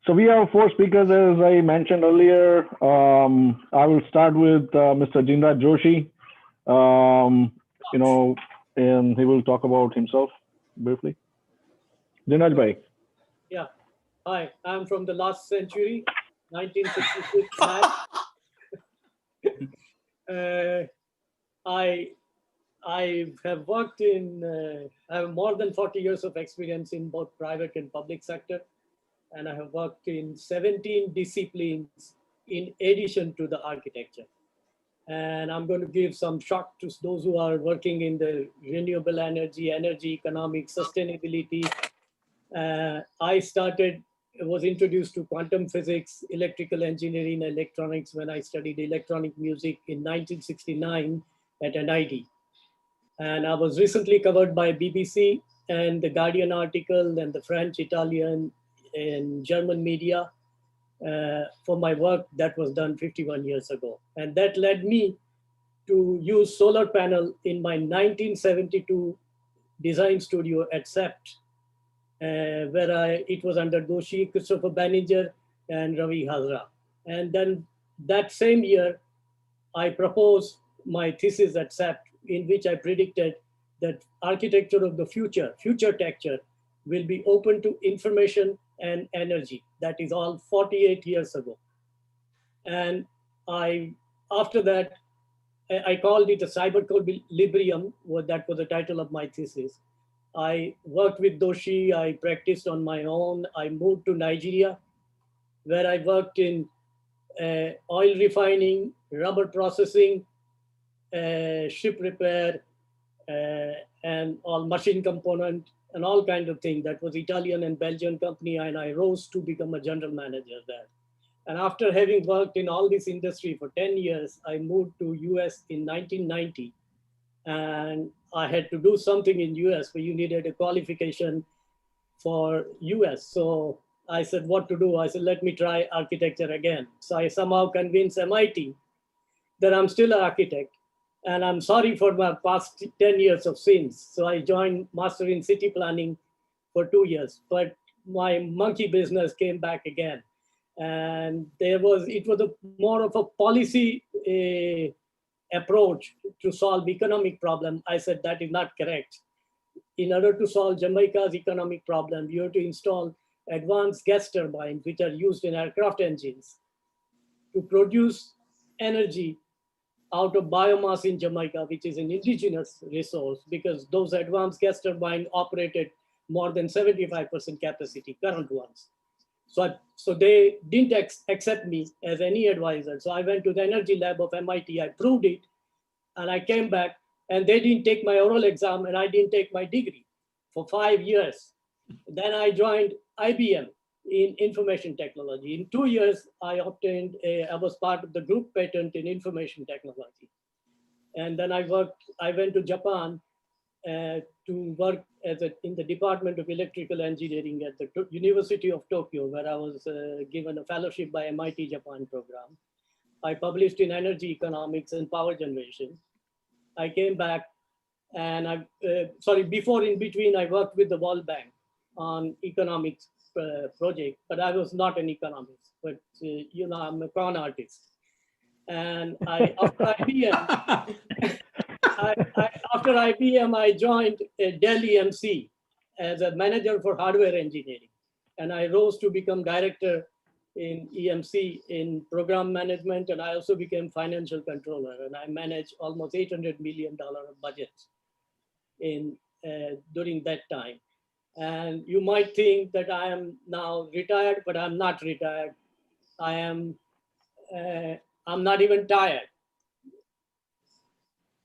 So we have 4 speakers, as I mentioned earlier. I will start with Mr. Jinraj Joshi, and he will talk about himself briefly. Jinraj bhai. Yeah. Hi, I'm from the last century, 1966 batch. I have worked in, I have more than 40 years of experience in both private and public sector. And I have worked in 17 disciplines in addition to the architecture. And I'm going to give some shock to those who are working in the renewable energy, energy economics, sustainability. I started was introduced to quantum physics, electrical engineering, electronics when I studied electronic music in 1969 at NIT. And I was recently covered by BBC and the Guardian article and the French, Italian, and German media for my work that was done 51 years ago. And that led me to use solar panel in my 1972 design studio at CEPT, where it was under Doshi, Christopher Banninger, and Ravi Hazra. And then that same year, I proposed my thesis at CEPT, in which I predicted that architecture of the future texture, will be open to information and energy. That is all 48 years ago. And after that, I called it a cyber equilibrium. That was the title of my thesis. I worked with Doshi. I practiced on my own. I moved to Nigeria, where I worked in oil refining, rubber processing, ship repair, and all machine component and all kinds of things. That was Italian and Belgian company, and I rose to become a general manager there. And after having worked in all this industry for 10 years, I moved to US in 1990. And I had to do something in US where you needed a qualification for US. So I said, what to do? I said, let me try architecture again. So I somehow convinced MIT that I'm still an architect. And I'm sorry for my past 10 years of sins. So I joined Master in City Planning for 2 years. But my monkey business came back again. And it was more of a policy approach to solve economic problem. I said that is not correct. In order to solve Jamaica's economic problem, you have to install advanced gas turbines, which are used in aircraft engines, to produce energy out of biomass in Jamaica, which is an indigenous resource, because those advanced gas turbines operated more than 75% capacity, current ones. So they didn't accept me as any advisor. So I went to the energy lab of MIT, I proved it, and I came back, and they didn't take my oral exam, and I didn't take my degree for 5 years. Then I joined IBM in information technology. In 2 years, I was part of the group patent in information technology. And then I went to Japan to work in the Department of Electrical Engineering at the University of Tokyo, where I was given a fellowship by MIT Japan program. I published in energy economics and power generation. I came back and in between, I worked with the World Bank on economics project, but I was not an economist, but I'm a con artist. And after IBM, I joined Dell EMC as a manager for hardware engineering. And I rose to become director in EMC in program management. And I also became financial controller. And I managed almost $800 million of budgets during that time. And you might think that I am now retired, but I'm not retired. I'm not even tired.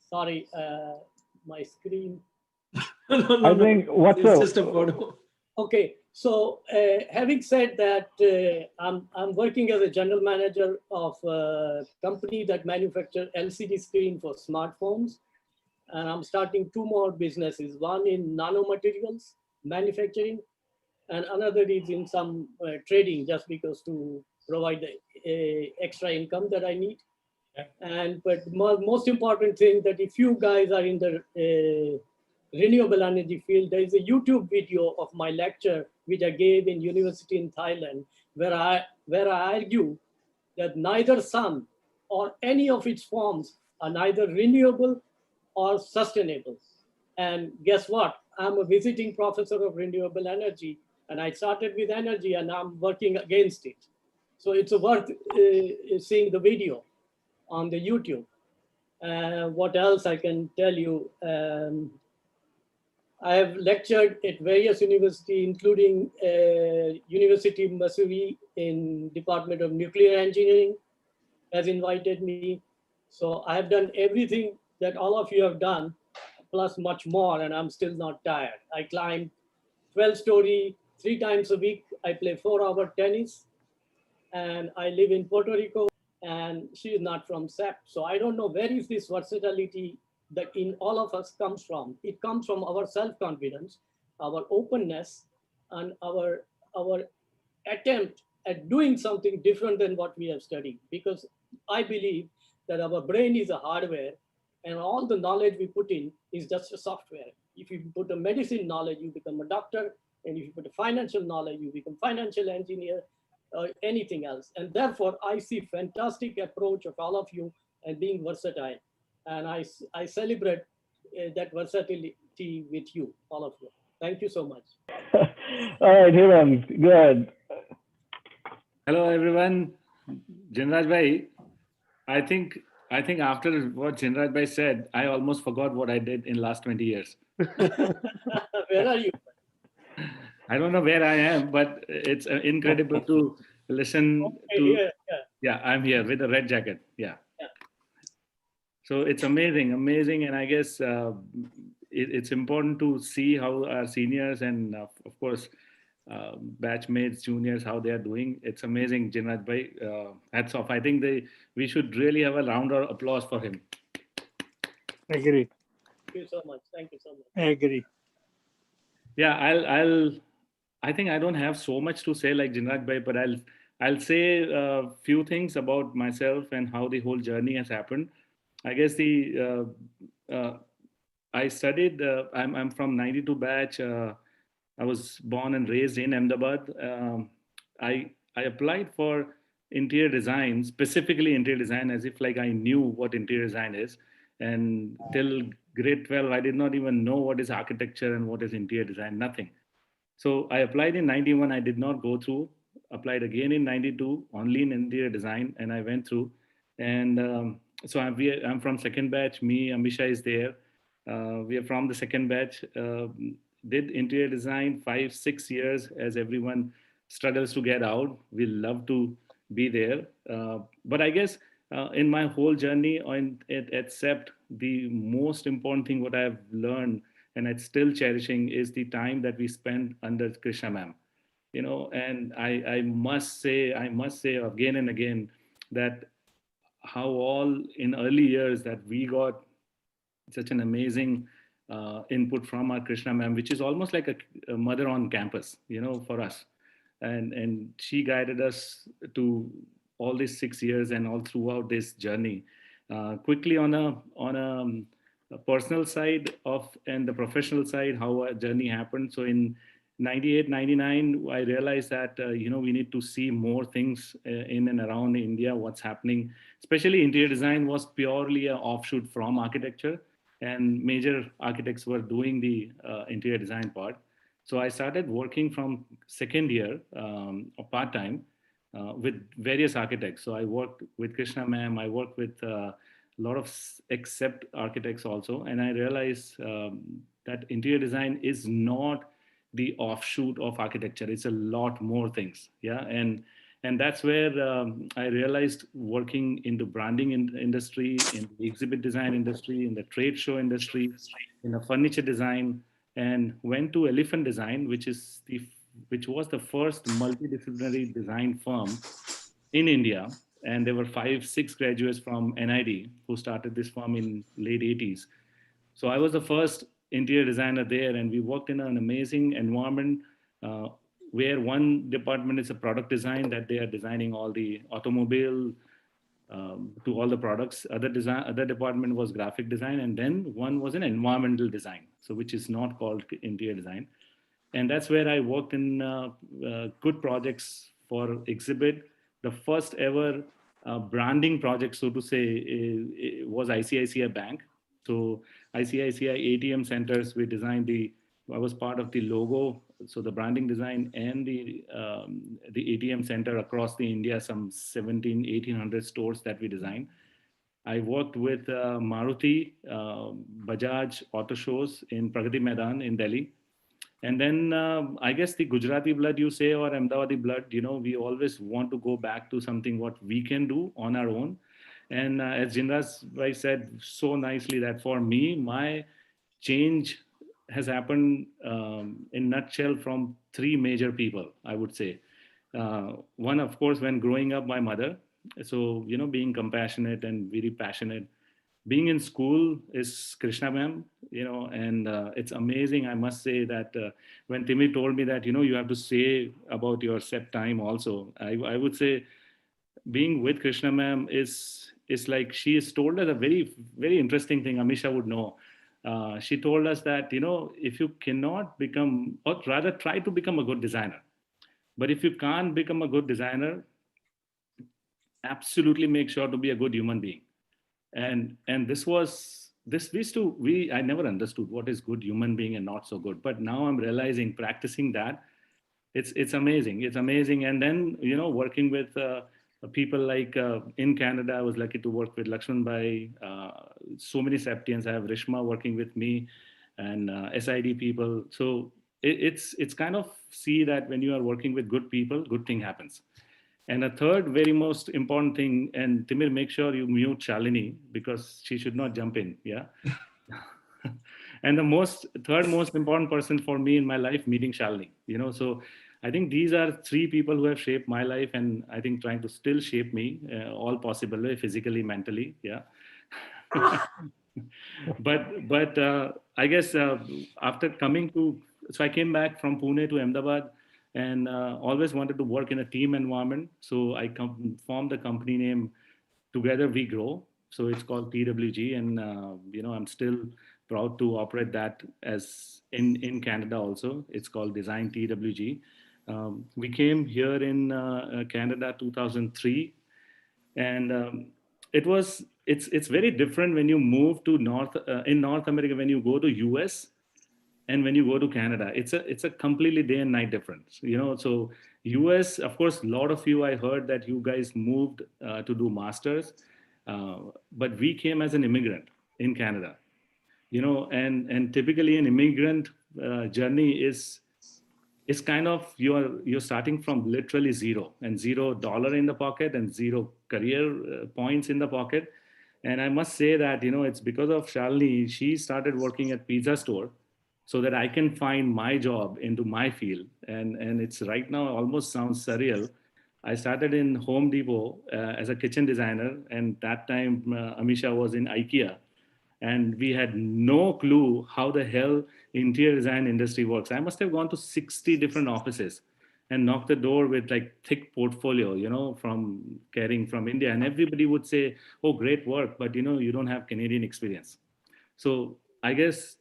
Sorry, my screen. I think what's it's just a photo. Okay, so having said that, I'm working as a general manager of a company that manufactures LCD screen for smartphones. And I'm starting 2 more businesses, one in nanomaterials manufacturing, and another is in some trading, just because to provide the extra income that I need. But most important thing that if you guys are in the renewable energy field, there is a YouTube video of my lecture, which I gave in university in Thailand, where I argue that neither sun or any of its forms are neither renewable or sustainable. And guess what? I'm a visiting professor of renewable energy, and I started with energy, and I'm working against it. So it's worth seeing the video on the YouTube. What else I can tell you? I have lectured at various universities, including University of Missouri in Department of Nuclear Engineering has invited me. So I have done everything that all of you have done, plus much more, and I'm still not tired. I climbed 12-story 3 times a week, I play 4-hour tennis, and I live in Puerto Rico, and she is not from CEPT. So I don't know where is this versatility that in all of us comes from. It comes from our self-confidence, our openness, and our attempt at doing something different than what we have studied. Because I believe that our brain is a hardware, and all the knowledge we put in is just a software. If you put a medicine knowledge, you become a doctor. And if you put a financial knowledge, you become financial engineer, anything else. And therefore, I see fantastic approach of all of you and being versatile. And I celebrate that versatility with you, all of you. Thank you so much. All right, Hiram, go ahead. Hello, everyone. Jinraj Bhai, I think after what Jinraj Bhai said, I almost forgot what I did in last 20 years. Where are you? I don't know where I am, but it's incredible to listen to. Yeah, I'm here with a red jacket. Yeah. So it's amazing, and I guess it's important to see how our seniors and of course batchmates, juniors, how they are doing. It's amazing, Jinraj Bhai. Hats off. I think we should really have a round of applause for him. Agree. Thank you so much. Thank you so much. I agree. Yeah, I think I don't have so much to say like Jinraj Bhai, but I'll say a few things about myself and how the whole journey has happened. I guess I studied. I'm from '92 batch. I was born and raised in Ahmedabad. I applied for interior design, specifically interior design, as if like I knew what interior design is. And till grade 12, I did not even know what is architecture and what is interior design. Nothing. So I applied in '91. I did not go through. Applied again in '92, only in interior design, and I went through. And so I'm from second batch. Me, Amisha is there. We are from the second batch. Did interior design 5-6 years as everyone struggles to get out. We love to be there. But I guess in my whole journey at CEPT, the most important thing what I've learned and it's still cherishing is the time that we spend under Krishna ma'am. You know, and I must say again and again that how all in early years that we got such an amazing input from our Krishna ma'am, which is almost like a mother on campus, you know, for us. And she guided us to all these 6 years and all throughout this journey. Quickly on a personal side of and the professional side, how our journey happened. So in 98, 99, I realized that, you know, we need to see more things in and around India, what's happening, especially interior design was purely an offshoot from architecture and major architects were doing the interior design part. So I started working from second year part-time with various architects. So I worked with Krishna ma'am, I worked with a lot of CEPT architects also. And I realized that interior design is not the offshoot of architecture. It's a lot more things. Yeah. And that's where I realized working in the branding industry, in the exhibit design industry, in the trade show industry, in the furniture design, and went to Elephant Design, which was the first multidisciplinary design firm in India. And there were 5-6 graduates from NID who started this firm in late 80s. So I was the first interior designer there, and we worked in an amazing environment where one department is a product design, that they are designing all the automobile to all the products. Other department was graphic design, and then one was an environmental design, so which is not called interior design. And that's where I worked in good projects for exhibit. The first ever branding project, so to say, was ICICI Bank. So ICICI ATM centers, we designed I was part of the logo, so the branding design and the ATM center across the India, some 1,800 stores that we designed. I worked with Maruti, Bajaj auto shows in Pragati Maidan in Delhi. And then I guess the Gujarati blood you say, or Ahmedabadi blood, you know, we always want to go back to something what we can do on our own. And as Jinraj Bhai said so nicely that for me, my change has happened in nutshell from three major people, I would say. One, of course, when growing up, my mother. So, being compassionate and very passionate. Being in school is Krishna ma'am, and it's amazing. I must say that when Timmy told me that, you have to say about your set time also, I would say being with Krishna ma'am is like she has told us a very, very interesting thing. Amisha would know. She told us that, if you cannot become, or rather try to become a good designer, but if you can't become a good designer, absolutely make sure to be a good human being. And this was this we used to we I never understood what is good human being and not so good. But now I'm realizing, practicing that, it's amazing. It's amazing. And then working with people like in Canada, I was lucky to work with Lakshman Bhai, so many Septians. I have Rishma working with me, and SID people. So it's kind of see that when you are working with good people, good thing happens. And a third very most important thing, and Timir, make sure you mute Shalini because she should not jump in. Yeah. And the third most important person for me in my life, meeting Shalini. So I think these are three people who have shaped my life, and I think trying to still shape me, all possible way, physically, mentally. Yeah. but I guess after coming to, so I came back from Pune to Ahmedabad, and always wanted to work in a team environment. So I formed the company name Together We Grow. So it's called TWG, and I'm still proud to operate that as in Canada also. It's called Design TWG. We came here in Canada 2003, and it's very different when you move to in North America, when you go to US and when you go to Canada. It's a completely day and night difference. So US, of course, a lot of you, I heard that you guys moved to do masters, but we came as an immigrant in Canada. And typically an immigrant journey is kind of, you're starting from literally zero, and $0 in the pocket and zero career points in the pocket. And I must say that, it's because of Shalini. She started working at pizza store so that I can find my job into my field. And it's right now almost sounds surreal. I started in Home Depot as a kitchen designer, and that time Amisha was in IKEA, and we had no clue how the hell interior design industry works. I must have gone to 60 different offices and knocked the door with like thick portfolio, from carrying from India, and everybody would say, "Oh, great work, but you don't have Canadian experience." So I guess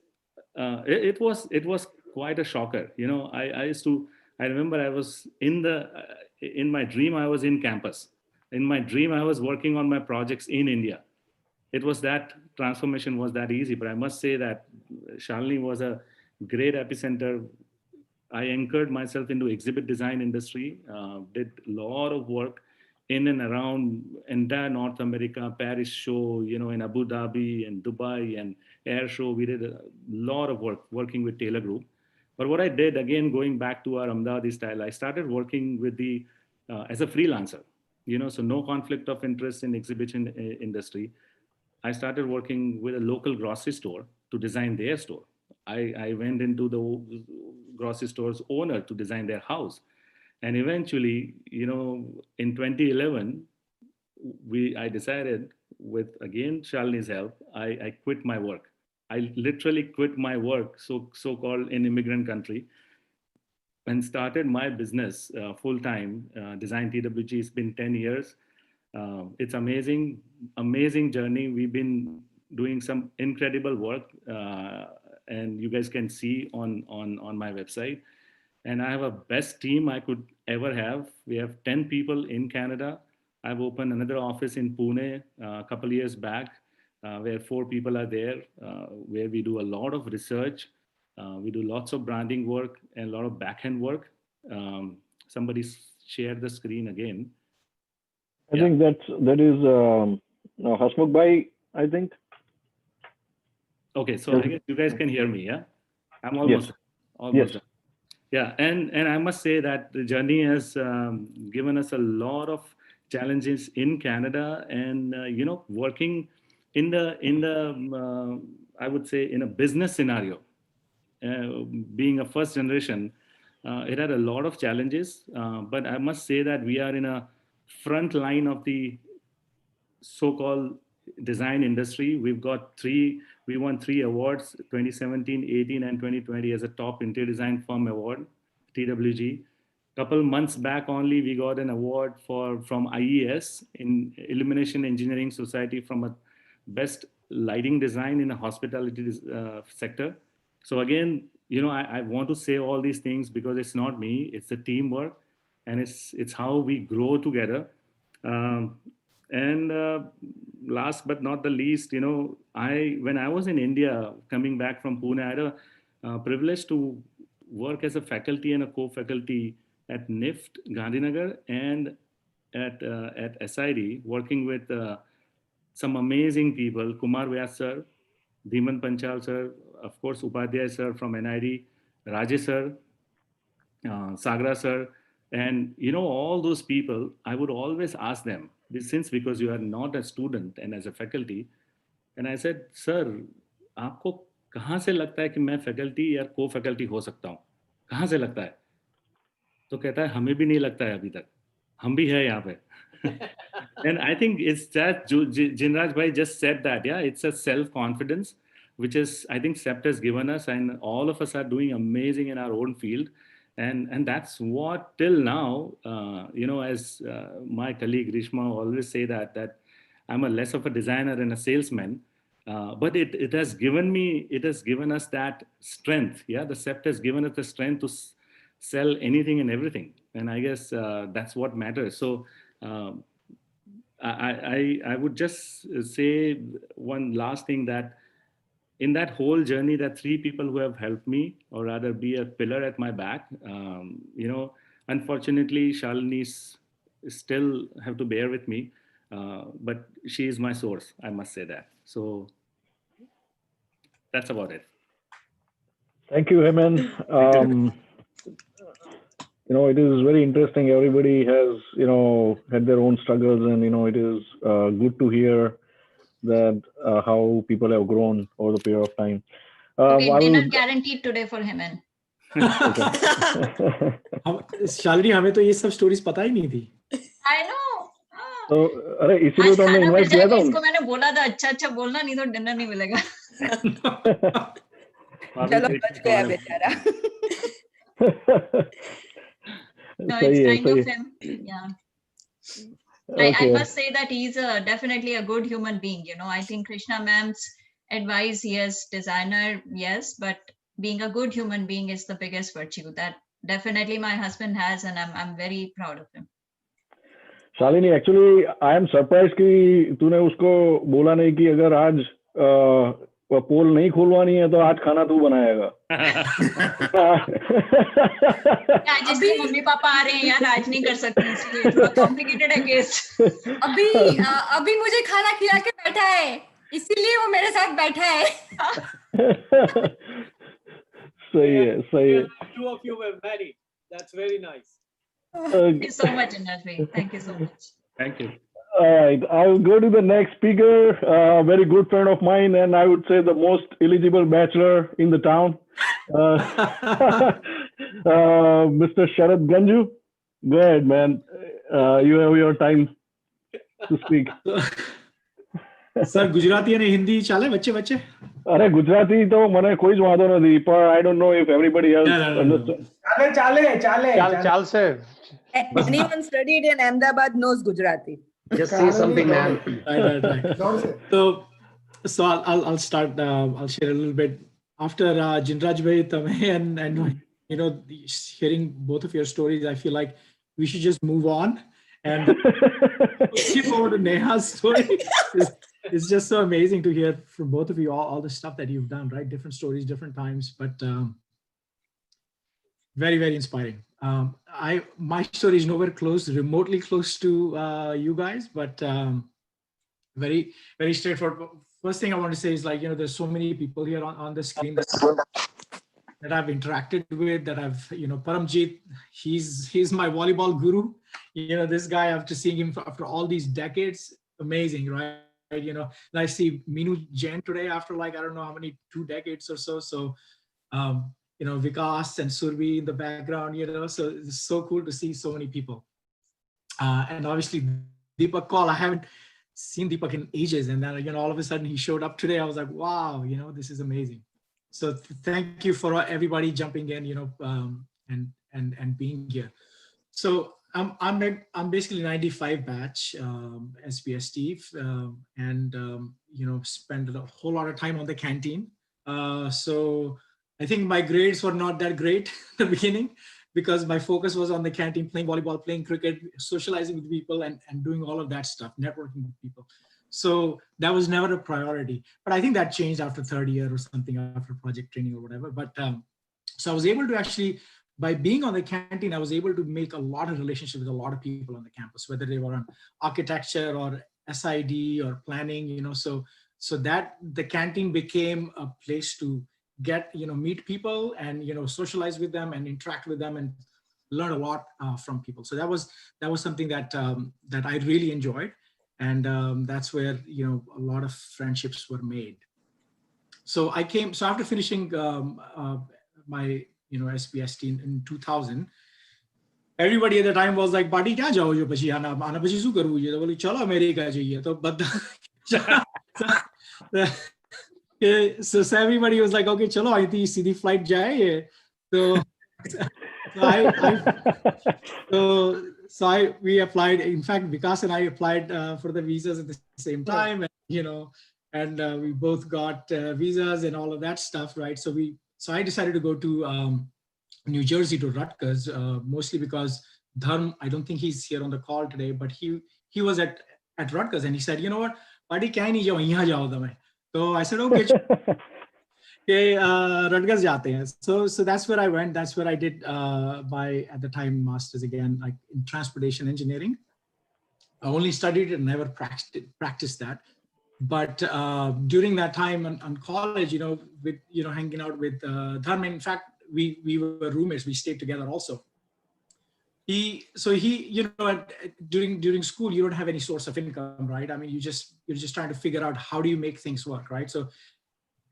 it was quite a shocker. I remember I was in my dream, I was in campus. In my dream, I was working on my projects in India. It was that transformation was that easy. But I must say that Shalini was a great epicenter. I anchored myself into exhibit design industry, did a lot of work in and around entire North America, Paris show, in Abu Dhabi and Dubai and Air Show. We did a lot of work working with Taylor Group. But what I did, again, going back to our Ahmedabadi style, I started working with as a freelancer, so no conflict of interest in exhibition industry. I started working with a local grocery store to design their store. I went into the grocery store's owner to design their house. And eventually, in 2011, I decided, with again Shalini's help, I quit my work. I literally quit my work, so-called in immigrant country, and started my business full time. Design TWG. It's been 10 years. It's amazing journey. We've been doing some incredible work, and you guys can see on my website. And I have a best team I could ever have. We have 10 people in Canada. I've opened another office in Pune a couple of years back, where 4 people are there, where we do a lot of research. We do lots of branding work and a lot of back-end work. Somebody shared the screen again. I think that is Hasmukh Bhai, I think. Okay, so I guess you guys can hear me, yeah? I'm almost done. Yeah, and I must say that the journey has given us a lot of challenges in Canada, and working in the I would say in a business scenario, being a first generation, it had a lot of challenges, but I must say that we are in a front line of the so-called design industry. We won 3 awards, 2017, 18, and 2020 as a top interior design firm award, TWG. Couple months back only, we got an award from IES in Illumination Engineering Society from a best lighting design in a hospitality sector. So again, I want to say all these things because it's not me, it's the teamwork, and it's how we grow together. And last but not the least, when I was in India, coming back from Pune, I had a privilege to work as a faculty and a co-faculty at NIFT, Gandhinagar, and at SID, working with some amazing people, Kumar Vyas sir, Dhiman Panchal sir, of course, Upadhyay sir from NID, Rajesh sir, Sagra sir, and all those people, I would always ask them, because you are not a student and as a faculty, and I said, sir, आपको कहाँ से लगता है कि मैं faculty या को faculty हो सकता हूँ? कहाँ से लगता है? तो कहता है हमें भी नहीं लगता है अभी तक, हम भी है यहाँ पे. And I think it's that Jinraj bhai just said that, yeah, it's a self-confidence, which is, I think CEPT has given us, and all of us are doing amazing in our own field. And that's what till now, as my colleague Rishma always say that I'm a less of a designer and a salesman, but it has given us that strength. Yeah, the CEPT has given us the strength to sell anything and everything. And I guess that's what matters. So I would just say one last thing, that in that whole journey, that 3 people who have helped me, or rather be a pillar at my back, unfortunately, Shalini still have to bear with me, but she is my source, I must say that. So that's about it. Thank you, Heman. It is very interesting. Everybody has, had their own struggles, and, it is good to hear that how people have grown over the period of time. Okay, dinner guaranteed today for Heman. Shalini, हमें तो ये सब stories पता ही नहीं थी. I know. तो अरे इसीलिए तो हमने इनवाइट किया था. इसको मैंने बोला था अच्छा बोलना, नहीं तो डिनर नहीं मिलेगा. चलो बच गया बेचारा. No, it's kind of him. Yeah. I must say that he's definitely a good human being. I think Krishna ma'am's advice, yes, designer, yes, but being a good human being is the biggest virtue that definitely my husband has, and I'm very proud of him. Shalini, actually, I am surprised कि तूने उसको बोला नहीं कि अगर आज पोल नहीं खुलवानी है तो आज खाना तू बनाएगा. जिसके मम्मी पापा आ रहे हैं यार, आज नहीं कर सकते, इसलिए थोड़ा कॉम्प्लिकेटेड है केस. अभी मुझे खाना खिला के बैठा है, इसीलिए वो मेरे साथ बैठा है. सही है. 2 of you were married. That's very nice. Thank you so much, Indraj. Thank you so much. Thank you. All right, I'll go to the next speaker. A very good friend of mine, and I would say the most eligible bachelor in the town, Mr. Sharad Ganju. Go ahead, man. You have your time to speak. Sir, Gujarati and Hindi chale bacche. अरे गुजराती तो मने कोई ज वांधो નથી, पर I don't know if everybody else understands. चाल से. Anyone studied in Ahmedabad knows Gujarati. Just say something, man. Right. So I'll start. I'll share a little bit after Jinraj bhai, Tamay, and hearing both of your stories. I feel like we should just move on and skip over to Neha's story. It's just so amazing to hear from both of you all the stuff that you've done. Right, different stories, different times, but very, very inspiring. My story is nowhere remotely close to you guys, but very, very straightforward. First thing I want to say is, there's so many people here on the screen that I've interacted with, that I've, Paramjit, he's my volleyball guru. This guy, after seeing him after all these decades, amazing, right? And I see Minu Jain today after I don't know how many 2 decades or so. So Vikas and Surbi in the background, so it's so cool to see so many people. And obviously Deepak Kaul, I haven't seen Deepak in ages. And then, all of a sudden he showed up today. I was like, wow, this is amazing. So thank you for everybody jumping in, and being here. So I'm basically 95 batch SPST, and spend a whole lot of time on the canteen. So I think my grades were not that great at the beginning, because my focus was on the canteen, playing volleyball, playing cricket, socializing with people, and doing all of that stuff, networking with people. So that was never a priority. But I think that changed after third year or something, after project training or whatever. But so I was able to actually, by being on the canteen, I was able to make a lot of relationships with a lot of people on the campus, whether they were on architecture or SID or planning, so that the canteen became a place to get, meet people and, socialize with them and interact with them and learn a lot from people. So that was something that that I really enjoyed. And that's where, a lot of friendships were made. So after finishing my, SPST in 2000, everybody at the time was like, "Party kya jao jo pachi ana pachi su karu ye?" To boli chalo America jaiye. So everybody was like, "Okay, chalo, I think CD flight jaye." So we applied. In fact, Vikas and I applied for the visas at the same time, and we both got visas and all of that stuff, right? So I decided to go to New Jersey, to Rutgers, mostly because Dharm, I don't think he's here on the call today, but he was at Rutgers, and he said, "You know what? Party kya nahi jao, yahan jao tame." So I said, "Okay." Rutgers jaate hain. So that's where I went. That's where I did my, at the time, master's again, like in transportation engineering. I only studied it and never practiced that. But during that time on college, with hanging out with Dharma, in fact, we were roommates. We stayed together also. During school, you don't have any source of income, right? I mean, you're just trying to figure out how do you make things work, right? So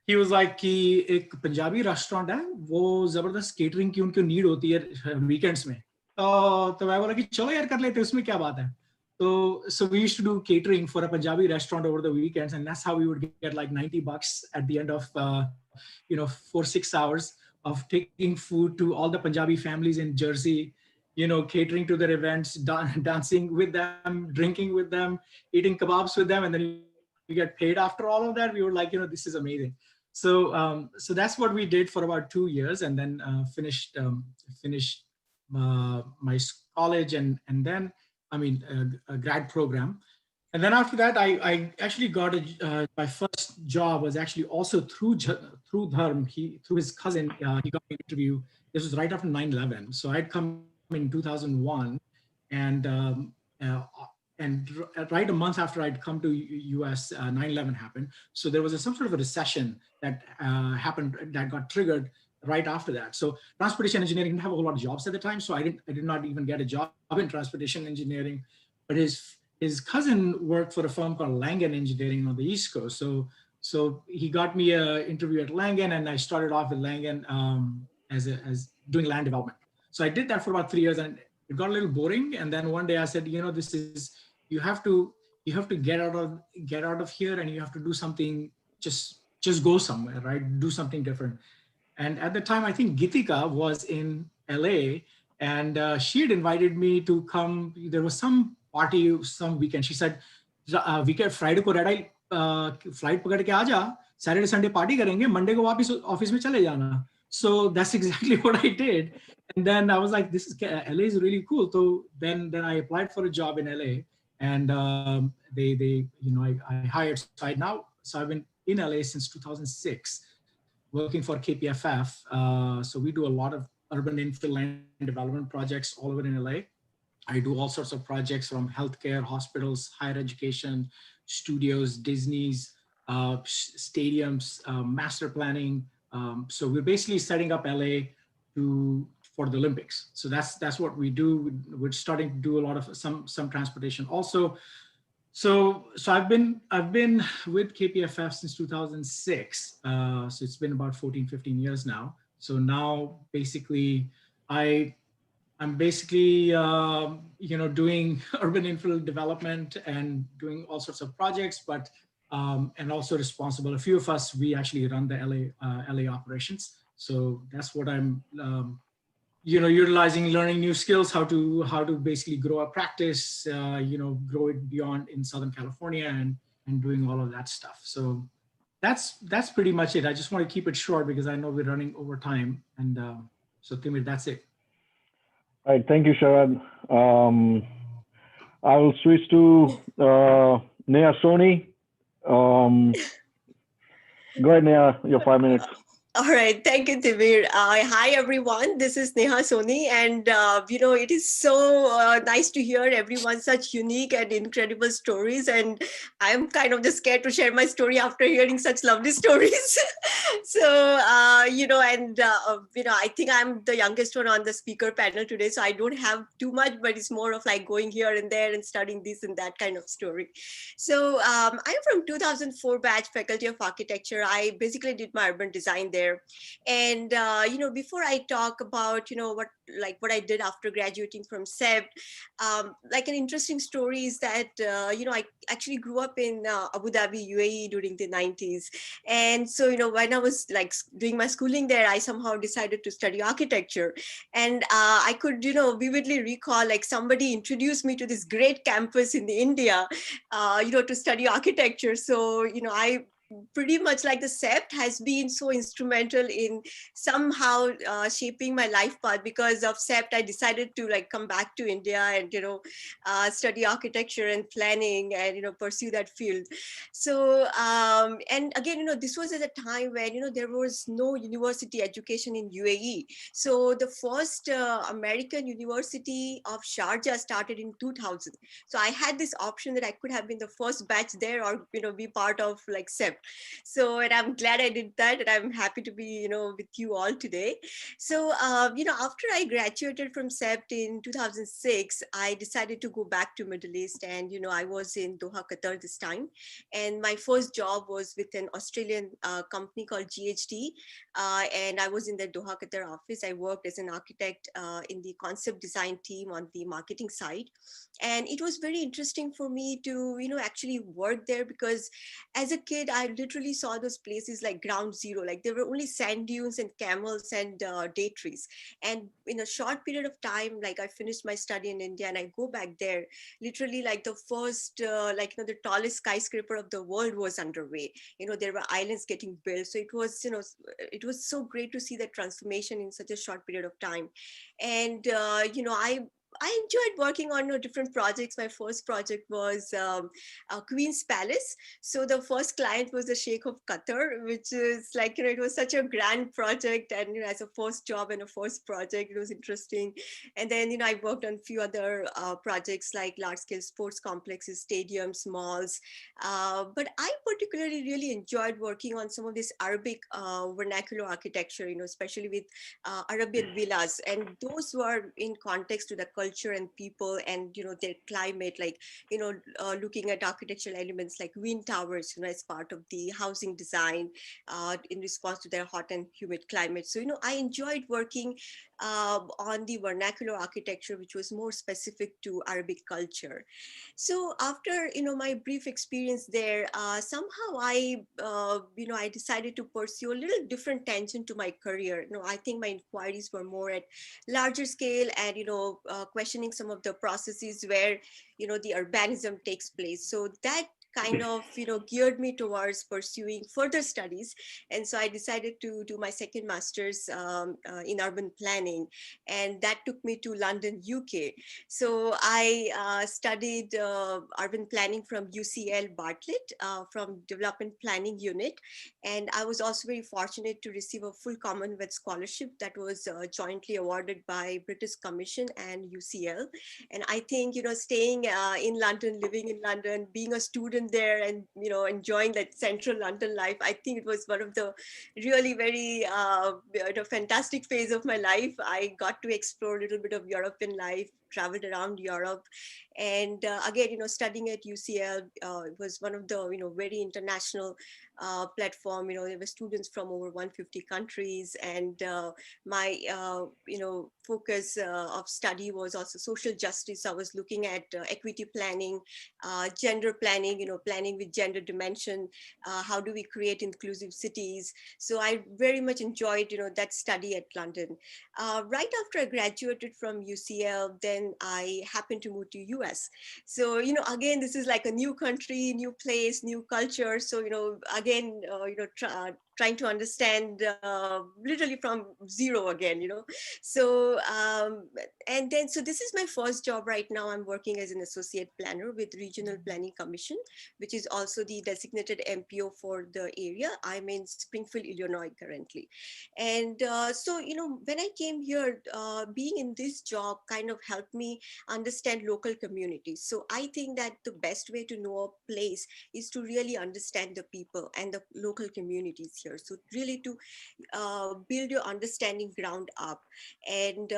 he was like कि एक Punjabi restaurant है, वो जबरदस्त catering की उनको need होती है weekends में, तो मैं बोला कि चलो यार कर लेते हैं, उसमें क्या बात है. So we used to do catering for a Punjabi restaurant over the weekends, and that's how we would get like $90 at the end of 4-6 hours of taking food to all the Punjabi families in Jersey, catering to their events, dancing with them, drinking with them, eating kebabs with them, and then you get paid after all of that. We were like, this is amazing. So that's what we did for about 2 years, and then finished my college and then a grad program. And then after that, I actually got my first job was actually also through Dharm. Through his cousin, he got me an interview. This was right after 9/11. So I'd come in 2001, and right a month after I'd come to US, 9/11 happened. So there was some sort of a recession that happened, that got triggered right after that. So transportation engineering didn't have a whole lot of jobs at the time. So I did not even get a job in transportation engineering, but his cousin worked for a firm called Langen Engineering on the East Coast. So he got me an interview at Langen, and I started off with Langen as doing land development. So I did that for about 3 years, and it got a little boring. And then one day I said, this is, you have to get out of here, and you have to do something, just go somewhere, right? Do something different. And at the time, I think Gitika was in LA, and she had invited me to come. There was some party some weekend. She said, weekend Friday ko red eye flight pakad ke aaja, Saturday Sunday party karenge, Monday ko वापस office में चले जाना. So that's exactly what I did. And then I was like, LA is really cool. So then I applied for a job in LA, and I hired. So I've been in LA since 2006. Working for KPFF. So we do a lot of urban infill land development projects all over in LA. I do all sorts of projects from healthcare, hospitals, higher education, studios, Disney's, stadiums, master planning. So we're basically setting up LA for the Olympics. So that's what we do. We're starting to do a lot of some transportation also. So I've been with KPFF since 2006. So it's been about 14, 15 years now. So now basically I'm basically, doing urban infill development and doing all sorts of projects, but and also responsible. A few of us, we actually run the LA operations. So that's what I'm, utilizing, learning new skills, how to basically grow a practice, grow it beyond in Southern California and doing all of that stuff. So that's pretty much it. I just want to keep it short because I know we're running over time. And so Timur, that's it. All right, thank you, Sharad. I will switch to Neha Soni. Go ahead, Neha, your 5 minutes. All right, thank you, Timur. Hi, everyone. This is Neha Soni, and it is so nice to hear everyone such unique and incredible stories. And I'm kind of just scared to share my story after hearing such lovely stories. So, I think I'm the youngest one on the speaker panel today, so I don't have too much, but it's more of like going here and there and studying this and that kind of story. So, I'm from 2004 batch, Faculty of Architecture. I basically did my urban design there. And before I talk about what I did after graduating from CEPT, like an interesting story is that I actually grew up in Abu Dhabi, UAE during the 90s. And so when I was like doing my schooling there, I somehow decided to study architecture. And I could vividly recall like somebody introduced me to this great campus in India to study architecture. So I pretty much like the CEPT has been so instrumental in somehow shaping my life path. Because of CEPT, I decided to like come back to India and study architecture and planning and pursue that field. So and again this was at a time when there was no university education in UAE. So the first American University of Sharjah started in 2000. So I had this option that I could have been the first batch there or be part of like CEPT. So, and I'm glad I did that, and I'm happy to be, with you all today. So, after I graduated from CEPT in 2006, I decided to go back to Middle East, and I was in Doha, Qatar this time, and my first job was with an Australian company called GHD, and I was in the Doha, Qatar office. I worked as an architect in the concept design team on the marketing side, and it was very interesting for me to, actually work there because as a kid, I literally saw those places like ground zero. Like there were only sand dunes and camels and date trees. And in a short period of time, like I finished my study in India and I go back there, literally like the first, the tallest skyscraper of the world was underway. There were islands getting built. So it was, it was so great to see that transformation in such a short period of time. And, I enjoyed working on different projects. My first project was Queen's Palace. So the first client was the Sheikh of Qatar, which is like, it was such a grand project. And as a first job and a first project, it was interesting. And then, I worked on a few other projects like large scale sports complexes, stadiums, malls. But I particularly really enjoyed working on some of this Arabic vernacular architecture, especially with Arabian villas. And those were in context to the culture and people and, their climate, like, looking at architectural elements like wind towers, as part of the housing design in response to their hot and humid climate. So, I enjoyed working on the vernacular architecture, which was more specific to Arabic culture. So after, my brief experience there, somehow I decided to pursue a little different tangent to my career. I think my inquiries were more at larger scale and, questioning some of the processes where, the urbanism takes place. So that kind of geared me towards pursuing further studies, and so I decided to do my second master's in urban planning, and that took me to London, UK. So I studied urban planning from UCL Bartlett, from Development Planning Unit, and I was also very fortunate to receive a full Commonwealth scholarship that was jointly awarded by British Commission and UCL. And I think staying in London, living in London, being a student there and enjoying that central London life, I think it was one of the really very fantastic phase of my life. I got to explore a little bit of European life, traveled around Europe, and again studying at UCL was one of the very international platform. There were students from over 150 countries, and my focus of study was also social justice. I was looking at equity planning, gender planning, planning with gender dimension. How do we create inclusive cities? So I very much enjoyed, that study at London. Right after I graduated from UCL, then I happened to move to US. So, again, this is like a new country, new place, new culture. So, again, trying to understand literally from zero again, So, so this is my first job right now. I'm working as an associate planner with Regional Planning Commission, which is also the designated MPO for the area. I'm in Springfield, Illinois currently. And so, when I came here, being in this job kind of helped me understand local communities. So I think that the best way to know a place is to really understand the people and the local communities here. So really to build your understanding ground up. And,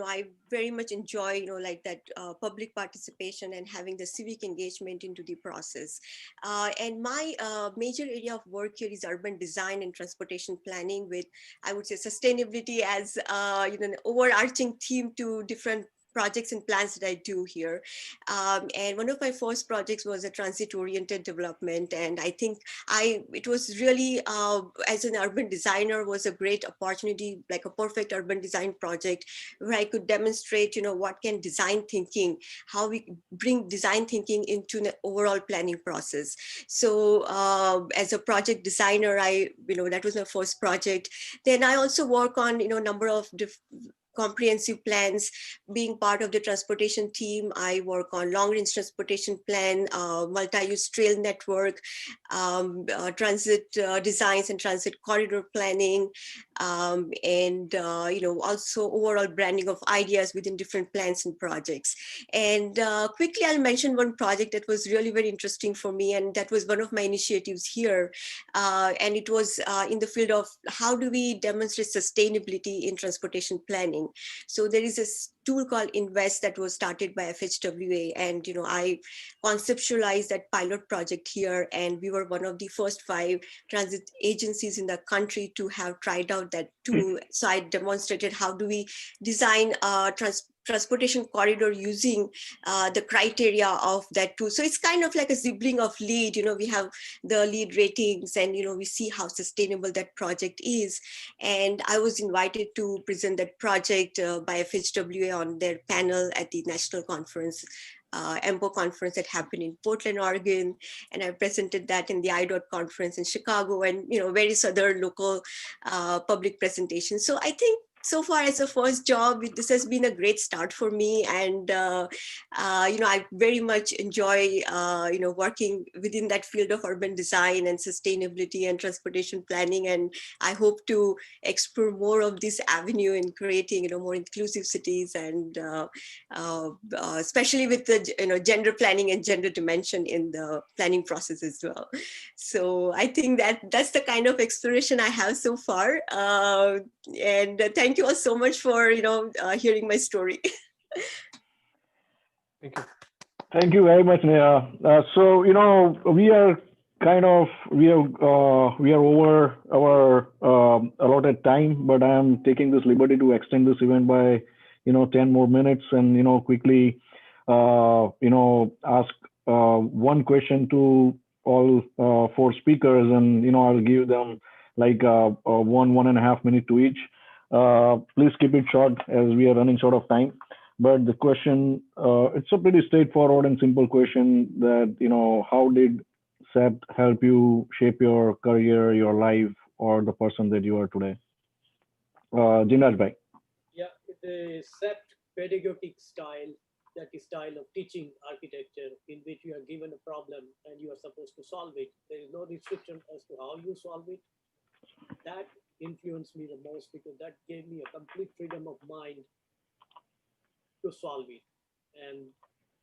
I very much enjoy, like that public participation and having the civic engagement into the process. And my major area of work here is urban design and transportation planning with, I would say, sustainability as, an overarching theme to different projects and plans that I do here. And one of my first projects was a transit-oriented development. And I think it was really, as an urban designer, was a great opportunity, like a perfect urban design project where I could demonstrate, what can design thinking, how we bring design thinking into the overall planning process. So as a project designer, that was my first project. Then I also work on, a number of comprehensive plans. Being part of the transportation team, I work on long-range transportation plan, multi-use trail network, transit designs and transit corridor planning, and also overall branding of ideas within different plans and projects. And quickly, I'll mention one project that was really very interesting for me, and that was one of my initiatives here. And it was in the field of how do we demonstrate sustainability in transportation planning. So there is a tool called Invest that was started by FHWA, and I conceptualized that pilot project here, and we were one of the first 5 transit agencies in the country to have tried out that tool. So I demonstrated how do we design transportation corridor using the criteria of that tool. So it's kind of like a sibling of LEED. We have the LEED ratings, and we see how sustainable that project is. And I was invited to present that project by FHWA on their panel at the national conference, EMPO conference that happened in Portland, Oregon, and I presented that in the IDOT conference in Chicago, and various other local public presentations. So I think so far as a first job, this has been a great start for me. And, I very much enjoy, working within that field of urban design and sustainability and transportation planning. And I hope to explore more of this avenue in creating, more inclusive cities, and especially with the, gender planning and gender dimension in the planning process as well. So I think that's the kind of exploration I have so far. And thank you all so much for hearing my story. Thank you. Thank you very much, Neha. So we are over our allotted time, but I am taking this liberty to extend this event by 10 more minutes, and quickly ask one question to all 4 speakers, and I'll give them like 1.5 minutes to each. Please keep it short as we are running short of time. But the question, it's a pretty straightforward and simple question that, how did CEPT help you shape your career, your life, or the person that you are today? Jinraj bhai. Yeah, the CEPT pedagogic style, that is style of teaching architecture, in which you are given a problem and you are supposed to solve it. There is no restriction as to how you solve it. That influenced me the most, because that gave me a complete freedom of mind to solve it. And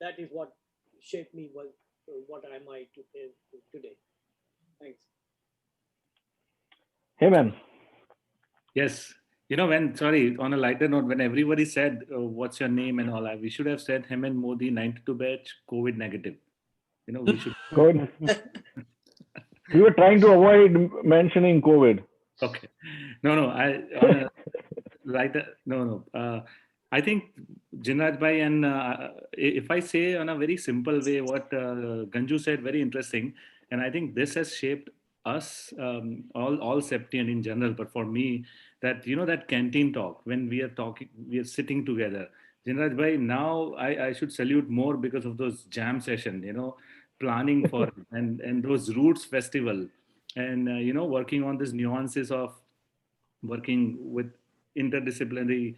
that is what shaped me what I might today. Thanks. Hey, man. Yes. On a lighter note, when everybody said, what's your name and all that, we should have said Hemant Modi, 92 batch, COVID negative. We should. Good. We were trying to avoid mentioning COVID. Okay. No, like that. No. I think Jinraj Bhai, and if I say on a very simple way what Ganju said, very interesting. And I think this has shaped us, all Septian in general. But for me, that, that canteen talk, when we are talking, we are sitting together. Jinraj Bhai, now I should salute more because of those jam session, planning for and those roots festival, and working on these nuances of working with interdisciplinary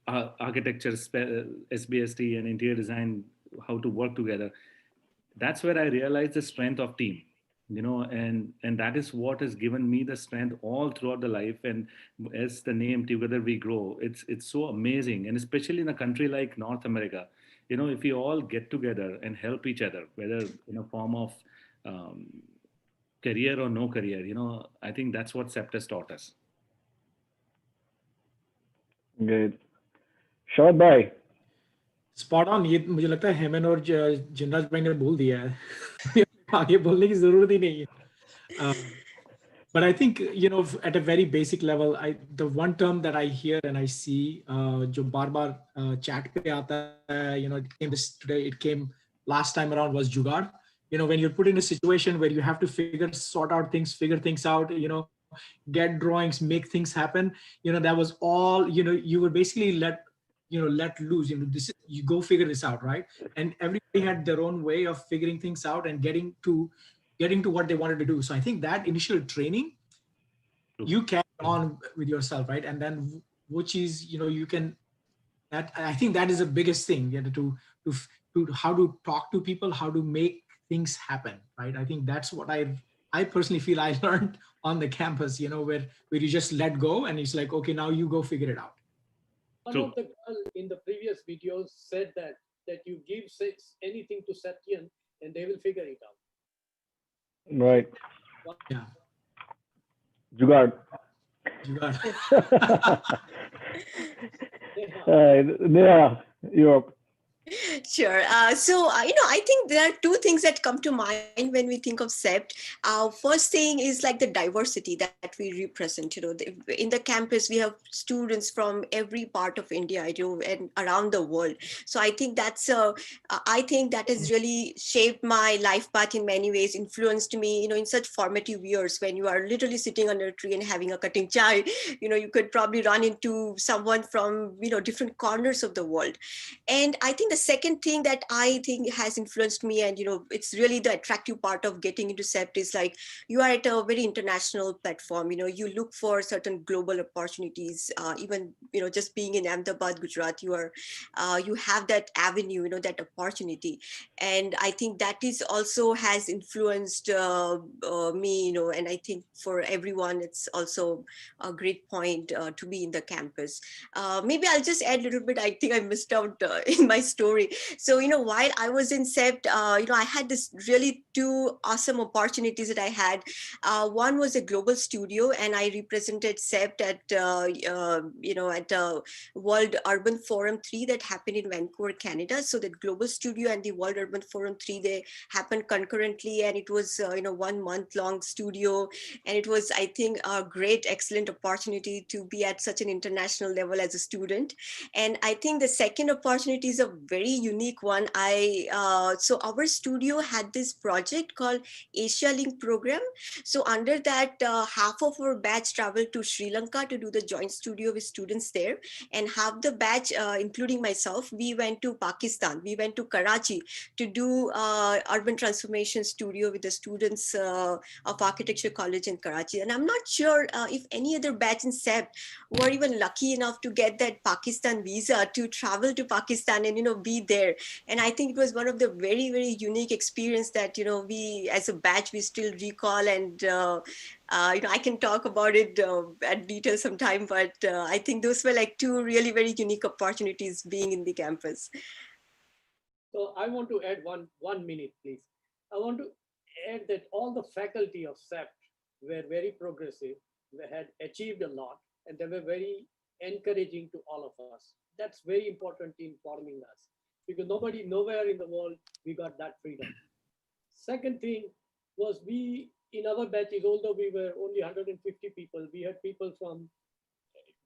architecture, SBST and interior design, how to work together. That's where I realized the strength of team, and that is what has given me the strength all throughout the life. And as the name Together We Grow, it's so amazing. And especially in a country like North America, if we all get together and help each other, whether in a form of um, career or no career, I think that's what CEPT has taught us. Great. Shahid bhai. Spot on. ये मुझे लगता है हेमन और जिनराज भाई ने बोल दिया है आगे बोलने की जरूरत ही नहीं है. But I think, at a very basic level, the one term that I hear and I see, जो बार-बार chat पे आता है, it came today, it came last time around, was jugaad. When you're put in a situation where you have to sort out things, figure things out, get drawings, make things happen, that was all, you were basically let loose, you go figure this out, right? And everybody had their own way of figuring things out and getting to what they wanted to do. So I think that initial training, you carry on with yourself, right? And then which is, you can, that I think that is the biggest thing, to how to talk to people, how to make things happen, right? I think that's what I personally feel I learned on the campus, where you just let go and it's like, okay, now you go figure it out. One of the girl in the previous videos said that you give anything to Septian and they will figure it out. Right. Yeah. Jugaad. Neha, you're up. Sure. So, I think there are two things that come to mind when we think of CEPT. First thing is like the diversity that we represent. In the campus, we have students from every part of India, and around the world. So I think I think that has really shaped my life path in many ways, influenced me, in such formative years when you are literally sitting under a tree and having a cutting chai. You could probably run into someone from, different corners of the world. And I think the second thing that I think has influenced me, and it's really the attractive part of getting into CEPT, is like you are at a very international platform. You look for certain global opportunities. Even just being in Ahmedabad, Gujarat, you have that avenue, that opportunity. And I think that is also has influenced me. And I think for everyone, it's also a great point to be in the campus. Maybe I'll just add a little bit. I think I missed out in my story. So, while I was in CEPT, I had this really two awesome opportunities that I had. One was a global studio, and I represented CEPT at World Urban Forum 3 that happened in Vancouver, Canada. So that global studio and the World Urban Forum 3, they happened concurrently, and it was 1 month long studio, and it was, I think, a great, excellent opportunity to be at such an international level as a student. And I think the second opportunity is a very unique one. So our studio had this project called Asia Link program. So under that, half of our batch traveled to Sri Lanka to do the joint studio with students there, and half the batch, including myself, we went to Pakistan. We went to Karachi to do urban transformation studio with the students of Architecture College in Karachi. And I'm not sure if any other batch in CEPT were even lucky enough to get that Pakistan visa to travel to Pakistan and be there. And I think it was one of the very, very unique experience that we as a batch we still recall. And I can talk about it at detail sometime, but I think those were like two really very unique opportunities being in the campus. So I want to add one minute, please. I want to add that all the faculty of CEPT were very progressive. They had achieved a lot, and they were very encouraging to all of us. That's very important in forming us, because nowhere in the world we got that freedom. Second thing, was we, in our batches, although we were only 150 people, we had people from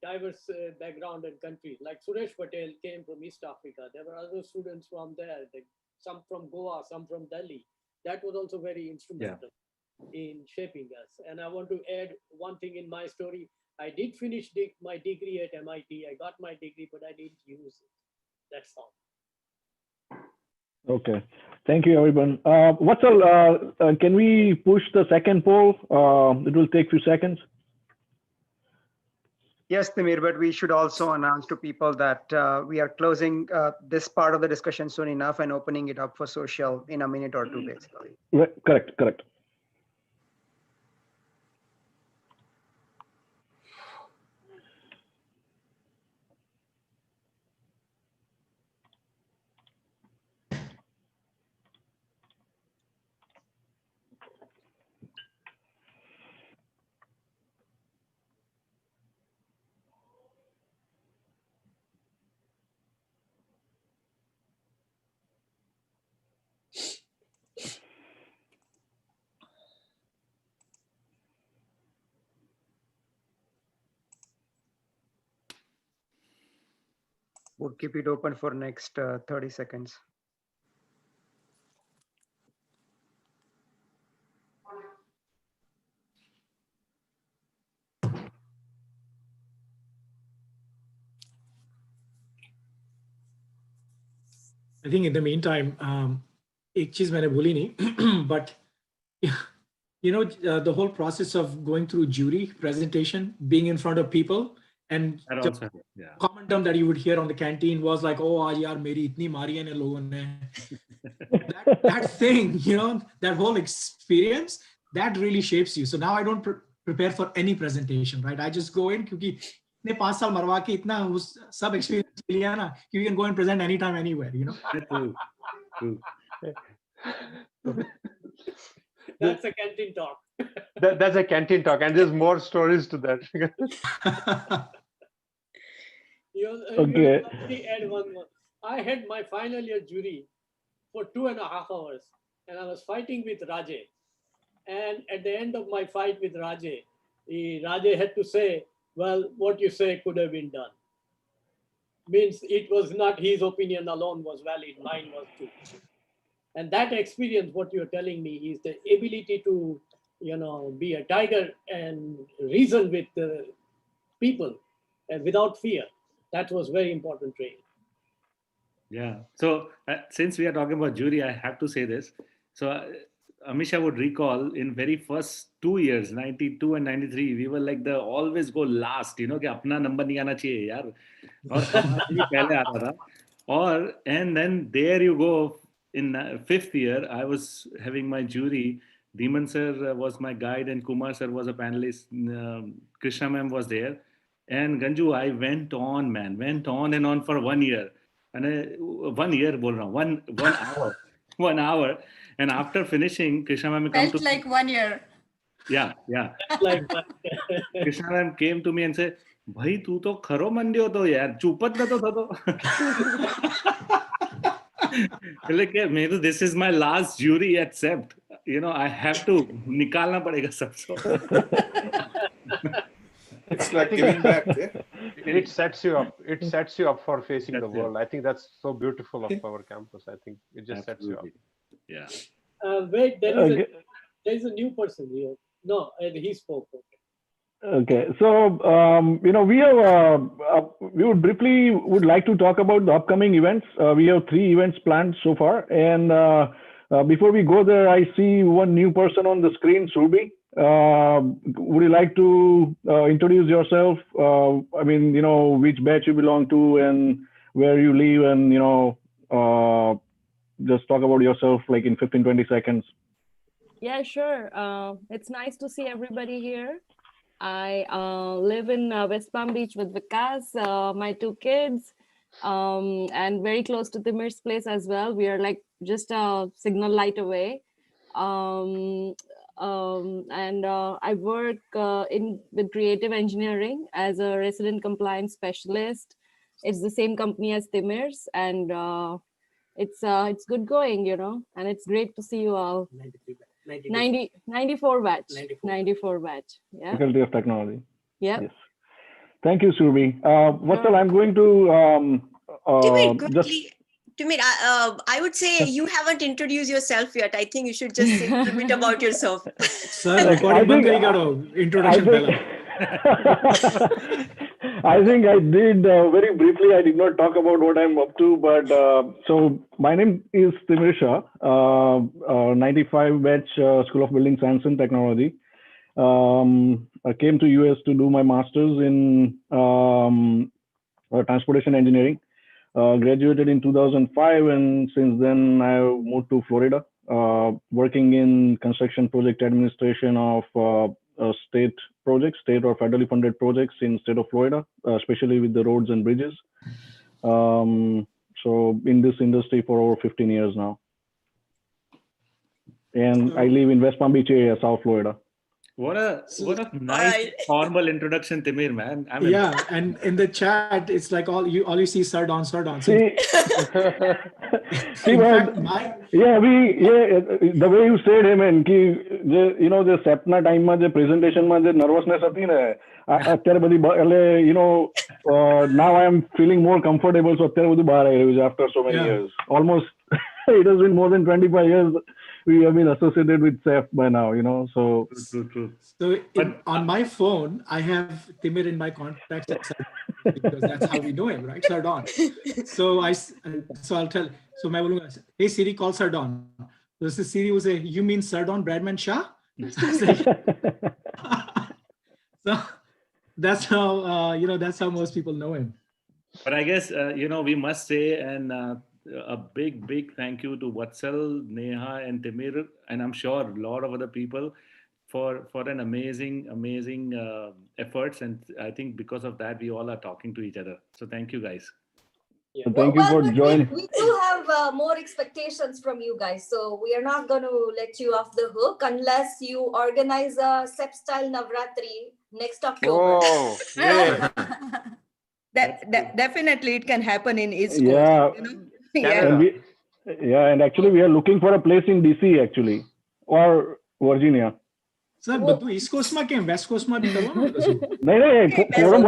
diverse background and countries. Like Suresh Patel came from East Africa. There were other students from there, some from Goa, some from Delhi. That was also very instrumental in shaping us. And I want to add one thing in my story. I did finish my degree at MIT. I got my degree, but I didn't use it. That's all. Okay. Thank you, everyone. Can we push the second poll? It will take a few seconds. Yes, Timir, but we should also announce to people that we are closing this part of the discussion soon enough and opening it up for social in a minute or two, basically. Right. Correct. We'll keep it open for next 30 seconds. I think in the meantime, एक चीज मैंने बोली नहीं, but you know, the whole process of going through jury presentation, being in front of people, and the common term that you would hear on the canteen was like, "Oh, aaj yaar, meri itni mari hai na logon ne." that thing, you know, that whole experience, that really shapes you. So now I don't prepare for any presentation, right? I just go in क्योंकि इतने 5 साल मरवा के इतना सब experience लिया ना, you can go and present anytime, anywhere, you know. True. That's a canteen talk. That's a canteen talk, and there's more stories to that. Okay. Add one more. I had my final year jury for 2.5 hours, and I was fighting with Rajay. And at the end of my fight with Rajay, Rajay had to say, "Well, what you say could have been done." Means it was not his opinion alone was valid, mine was too. And that experience, what you're telling me, is the ability to, you know, be a tiger and reason with people and without fear. That was very important training. Yeah. So since we are talking about jury, I have to say this. So Amisha would recall in very first 2 years, 92 and 93, we were like the always go last, you know, कि अपना number नहीं आना चाहिए यार, और हमारा पहले आता था, और and then there you go. In 5th year, I was having my jury. Deeman sir was my guide, and Kumar sir was a panelist. Krishna ma'am was there, and Ganju, I went on and on for 1 year. And 1 year, bol raha hu, 1 hour, 1 hour. And after finishing, Krishna ma'am come Felt like 1 year. Yeah. Like Krishna ma'am came to me and said, "Bhai, tu to kharo mandi ho to yaar, chupat na to tha to." Like, this is my last jury at CEPT. You know, I have to nikalna padega sabko. It's like giving back. It sets you up. It sets you up for facing the world. I think that's so beautiful of our campus. I think it just sets you up. Yeah. Wait, there is a new person here. No, he spoke. Okay, so you know, we would briefly like to talk about the upcoming events. We have 3 events planned so far, and before we go there, I see one new person on the screen, Surbi. Would you like to introduce yourself? I mean, you know, which batch you belong to and where you live, and you know, just talk about yourself like in 15-20 seconds. Yeah, sure. It's nice to see everybody here. I live in West Palm Beach with Vikas, my 2 kids, and very close to Timir's place as well. We are like just a signal light away. And I work with creative engineering as a resident compliance specialist. It's the same company as Timir's, and it's good going, you know, and it's great to see you all. 94 batch. 94 batch. Yeah. Faculty of Technology. Yeah. Yes. Thank you, Surbi. Vatsal, I'm going to quickly. Timir, I would say you haven't introduced yourself yet. I think you should just say a little bit about yourself. Sir, recording band karega ro, introduction I think I did very briefly. I did not talk about what I'm up to, but so my name is Timir Shah, 95 batch, School of Building Science and Technology. I came to US to do my master's in transportation engineering. Graduated in 2005, and since then I moved to Florida, working in construction project administration of state projects, state or federally funded projects in state of Florida, especially with the roads and bridges. So in this industry for over 15 years now. And I live in West Palm Beach area, South Florida. What a nice formal introduction, Timir, man. Yeah, and in the chat, it's like all you see is Sardon. See, the way you said him, and you know, the SEPT time ma the presentation ma the nervousness હતી ne, અત્યારે બધી you know, now I am feeling more comfortable, so અત્યારે બધું બહાર આવી રહ્યું છે after so many years. Almost it has been more than 25 years we have been associated with SEPT by now, you know, so. True. So on my phone, I have Timir in my contacts because that's how we know him, right? Sardon. So I'll tell. So मैं बोलूँगा, hey Siri, call Sardon. So Siri will say, you mean Sardon Bradman Shah? So that's how you know, that's how most people know him. But I guess you know, we must say a big thank you to Vatsal, Neha, and Timir, and I'm sure a lot of other people for an amazing efforts. And I think because of that, we all are talking to each other. So thank you, guys. So thank you for joining. We do have more expectations from you guys, so we are not going to let you off the hook unless you organize a SEP style Navratri next October. Oh, yeah. Definitely, it can happen in East Coast. Yeah. You know? And actually we are looking for a place in DC actually or Virginia. Sir, but East Coast ma keem West Coast ma bhi karwana hoga sir. नहीं forum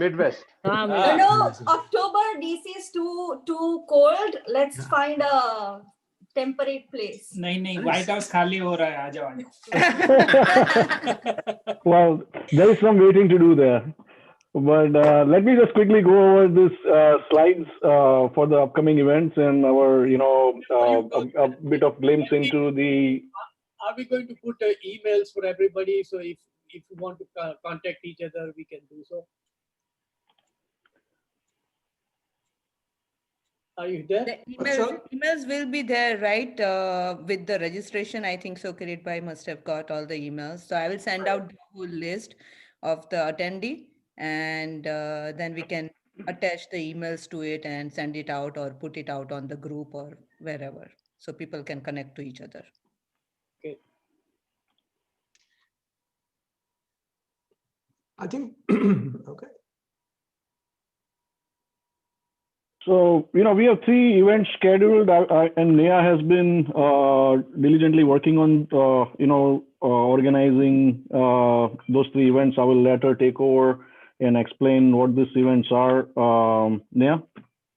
Midwest. No, October DC is too cold. Let's find a temperate place. नहीं White House खाली हो रहा है, आ जाओ. Well, there is some waiting to do there. But let me just quickly go over this slides for the upcoming events and our, you know, a bit of glimpse into the. Are we going to put emails for everybody? So if you want to contact each other, we can do so. Are you there? The emails will be there, right? With the registration, I think so. Kirit Bhai must have got all the emails. So I will send out the whole list of the attendee. And then we can attach the emails to it and send it out or put it out on the group or wherever, so people can connect to each other. Okay. I think, okay. So, you know, we have 3 events scheduled and Neha has been diligently working on, you know, organizing those 3 events. I will let her take over and explain what these events are. Neha?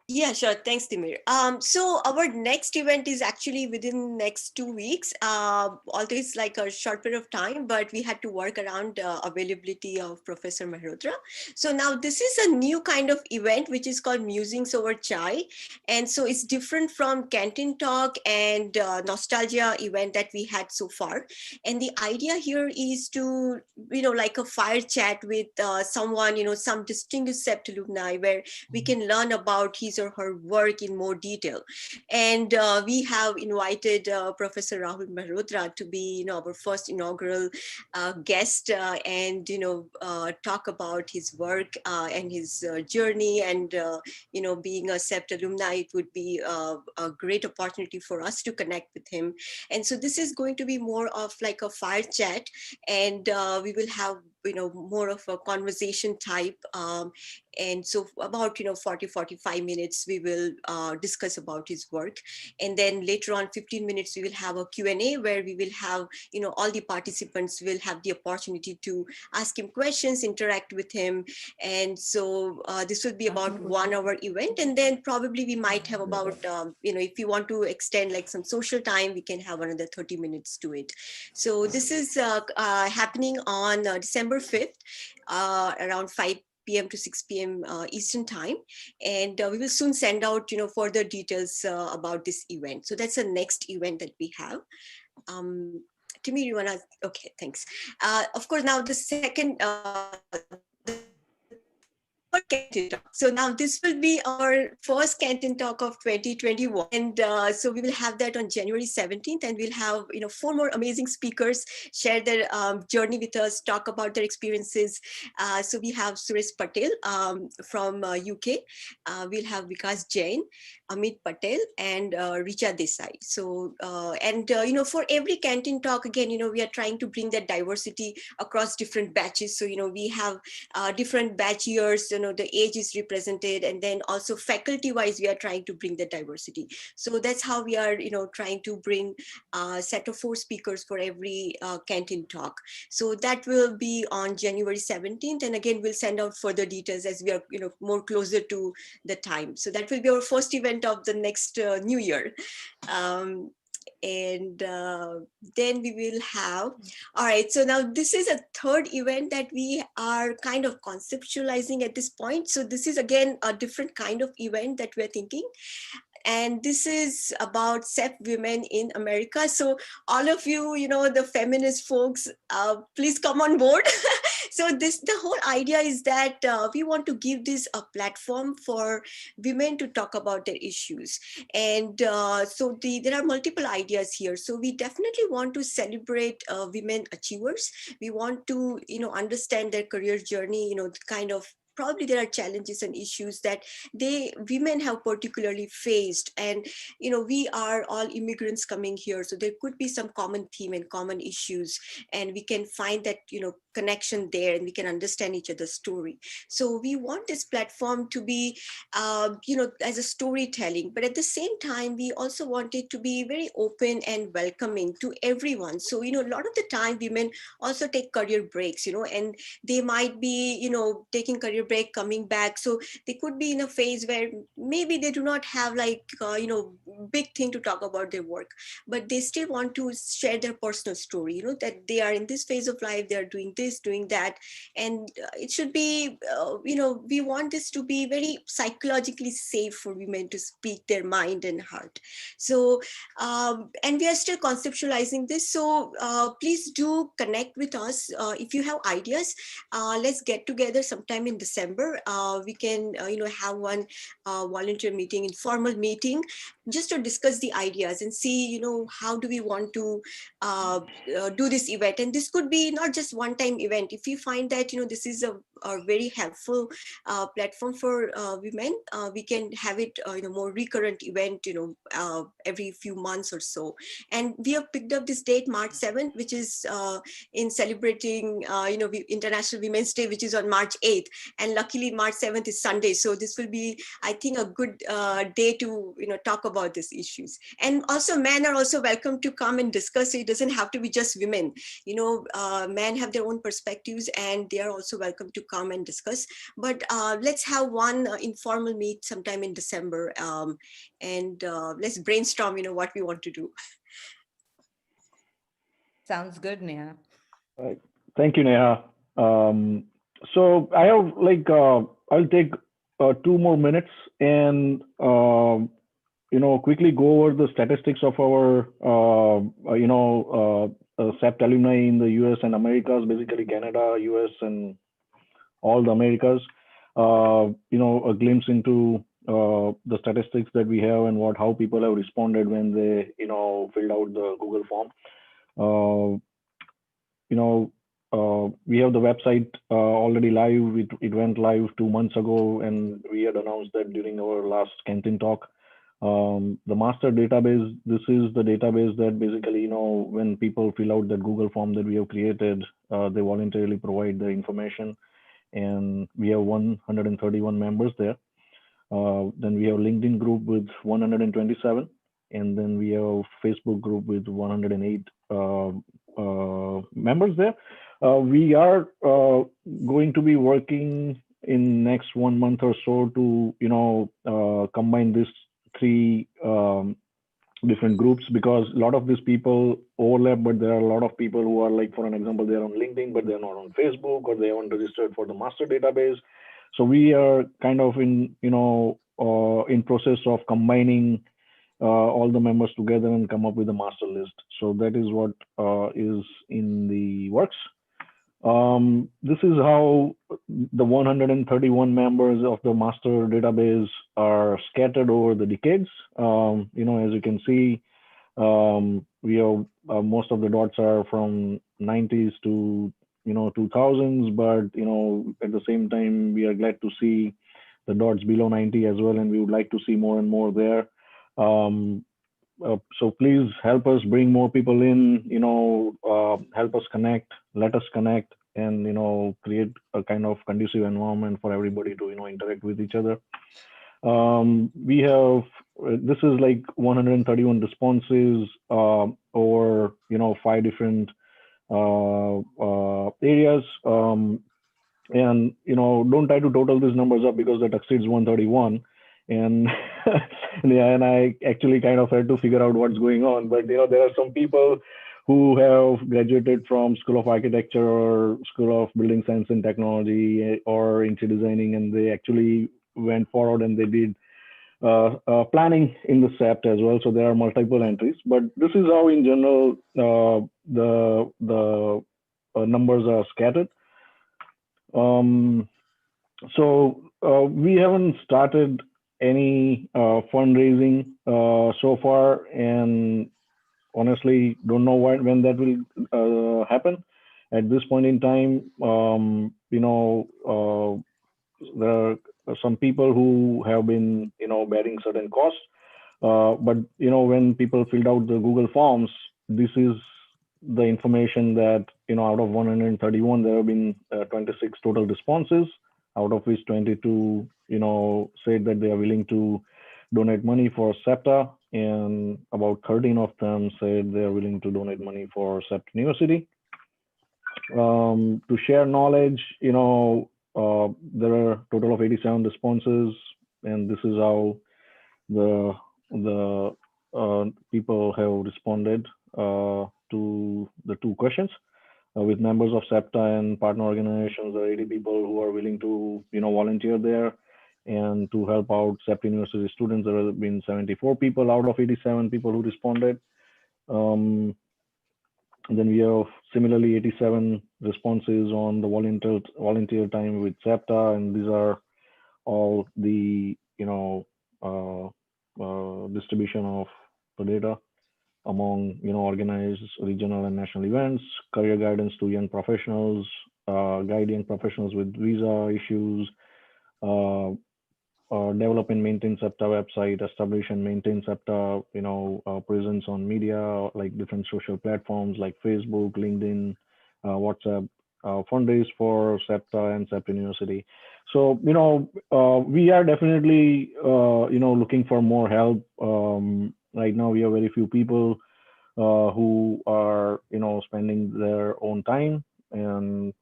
Yeah, sure. Thanks, Timir. So our next event is actually within next 2 weeks. Although it's like a short period of time, but we had to work around availability of Professor Mehrotra. So now this is a new kind of event, which is called Musings Over Chai. And so it's different from Canteen Talk and Nostalgia event that we had so far. And the idea here is to, you know, like a fire chat with someone, you know, some distinguished CEPT alumni where we can learn about his or her work in more detail. And we have invited Professor Rahul Mehrotra to be, you know, our first inaugural guest and, you know, talk about his work and his journey. And, you know, being a CEPT alumni, it would be a great opportunity for us to connect with him. And so this is going to be more of like a fire chat, and we will have more of a conversation type. And so about 40-45 minutes we will discuss about his work, and then later on 15 minutes we will have a Q&A where we will have all the participants will have the opportunity to ask him questions, interact with him. And so this will be about 1 hour event, and then probably we might have about if you want to extend like some social time, we can have another 30 minutes to it. So this is happening on December 5th around 5 p.m. to 6 p.m. Eastern time, and we will soon send out further details about this event. So that's the next event that we have. Timmy, you wanna? Okay, thanks. Of course, now the second. Canteen Talk. So now this will be our first Canteen Talk of 2021, and so we will have that on January 17th, and we'll have 4 more amazing speakers share their journey with us, talk about their experiences. So we have Suresh Patel from UK. We'll have Vikas Jain, Amit Patel, and Richa Desai. So for every Canteen Talk, again, we are trying to bring that diversity across different batches. So we have different batch years. The age is represented, and then also faculty wise we are trying to bring the diversity. So that's how we are trying to bring a set of 4 speakers for every Canteen Talk. So that will be on January 17th, and again we'll send out further details as we are more closer to the time. So that will be our first event of the next new year. And then we will have, all right, so now this is a third event that we are kind of conceptualizing at this point. So this is again a different kind of event that we're thinking. And this is about CEP women in America. So all of you, the feminist folks, please come on board. So the whole idea is that we want to give this a platform for women to talk about their issues. And so there are multiple ideas here. So we definitely want to celebrate women achievers. We want to, understand their career journey, kind of probably there are challenges and issues that women have particularly faced. And, we are all immigrants coming here. So there could be some common theme and common issues, and we can find that, connection there, and we can understand each other's story. So we want this platform to be, as a storytelling, but at the same time, we also want it to be very open and welcoming to everyone. So, a lot of the time women also take career breaks, and they might be, taking career break, coming back. So they could be in a phase where maybe they do not have like, big thing to talk about their work, but they still want to share their personal story, that they are in this phase of life, they are doing this, doing that. And it should be, we want this to be very psychologically safe for women to speak their mind and heart. So, and we are still conceptualizing this. So please do connect with us. If you have ideas, let's get together sometime in December. We can, have one volunteer meeting, informal meeting, just to discuss the ideas and see, how do we want to do this event. And this could be not just one-time event. If you find that, this is a very helpful platform for women, we can have it, more recurrent event, every few months or so. And we have picked up this date, March 7th, which is in celebrating, International Women's Day, which is on March 8th. And luckily March 7th is Sunday. So this will be, I think, a good day to, talk about these issues. And also men are also welcome to come and discuss. It doesn't have to be just women. Men have their own perspectives, and they are also welcome to come and discuss. But let's have one informal meet sometime in December, and let's brainstorm, what we want to do. Sounds good, Neha. Right. Thank you, Neha. So I have I'll take 2 more minutes and quickly go over the statistics of our CEPT alumni in the US and Americas, basically Canada, US, and all the Americas. A glimpse into the statistics that we have and how people have responded when they filled out the Google form. We have the website already live. It went live 2 months ago, and we had announced that during our last Canteen Talk. The master database, this is the database that basically, when people fill out that Google form that we have created, they voluntarily provide the information, and we have 131 members there. Then we have LinkedIn group with 127, and then we have Facebook group with 108 members there. We are going to be working in next 1 month or so to combine these 3 different groups, because a lot of these people overlap, but there are a lot of people who are, like, for an example, they're on LinkedIn but they're not on Facebook, or they haven't registered for the master database. So we are kind of in process of combining all the members together and come up with a master list. So that is what is in the works. This is how the 131 members of the master database are scattered over the decades. As you can see, we have most of the dots are from 90s to 2000s, but at the same time we are glad to see the dots below 90 as well, and we would like to see more and more there. So please help us bring more people in, help us connect, let us connect, and create a kind of conducive environment for everybody to interact with each other. We have this is like 131 responses over 5 different areas. And don't try to total these numbers up because that exceeds 131. And yeah, and I actually kind of had to figure out what's going on. But there are some people who have graduated from School of Architecture or School of Building Science and Technology or interior designing, and they actually went forward and they did planning in the CEPT as well. So there are multiple entries, but this is how in general the numbers are scattered. So we haven't started any fundraising so far, and honestly don't know when that will happen. At this point in time, there are some people who have been bearing certain costs, but when people filled out the Google forms, this is the information that out of 131 there have been 26 total responses, out of which 22 said that they are willing to donate money for CEPTA, and about 13 of them said they are willing to donate money for CEPT University. To share knowledge, there are a total of 87 responses, and this is how the people have responded to the 2 questions. With members of CEPTA and partner organizations, there are 80 people who are willing to volunteer there and to help out CEPT University students. There have been 74 people out of 87 people who responded. Then we have similarly 87 responses on the volunteer time with CEPTA, and these are all the distribution of the data among organized regional and national events, career guidance to young professionals, guide young professionals with visa issues, develop and maintain CEPTA website, establish and maintain CEPTA, presence on media like different social platforms like Facebook, LinkedIn, WhatsApp, fundraise for CEPTA and CEPT University. So we are definitely looking for more help. Right now we have very few people who are spending their own time and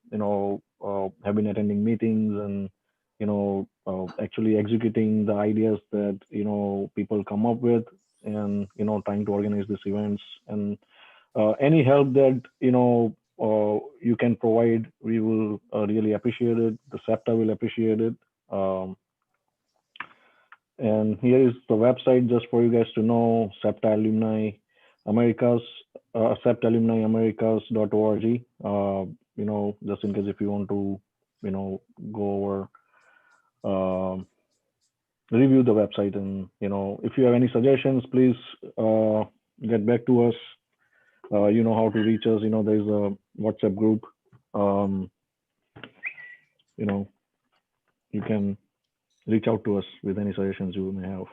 have been attending meetings and actually executing the ideas that people come up with, and trying to organize these events. And any help that you can provide, we will really appreciate it. The CEPTA will appreciate it. And here is the website just for you guys to know: CEPTA Alumni Americas, CEPTAlumniAmericas.org. Just in case if you want to go over, review the website, and if you have any suggestions, please get back to us. You know how to reach us. There's a WhatsApp group. You can reach out to us with any suggestions you may have.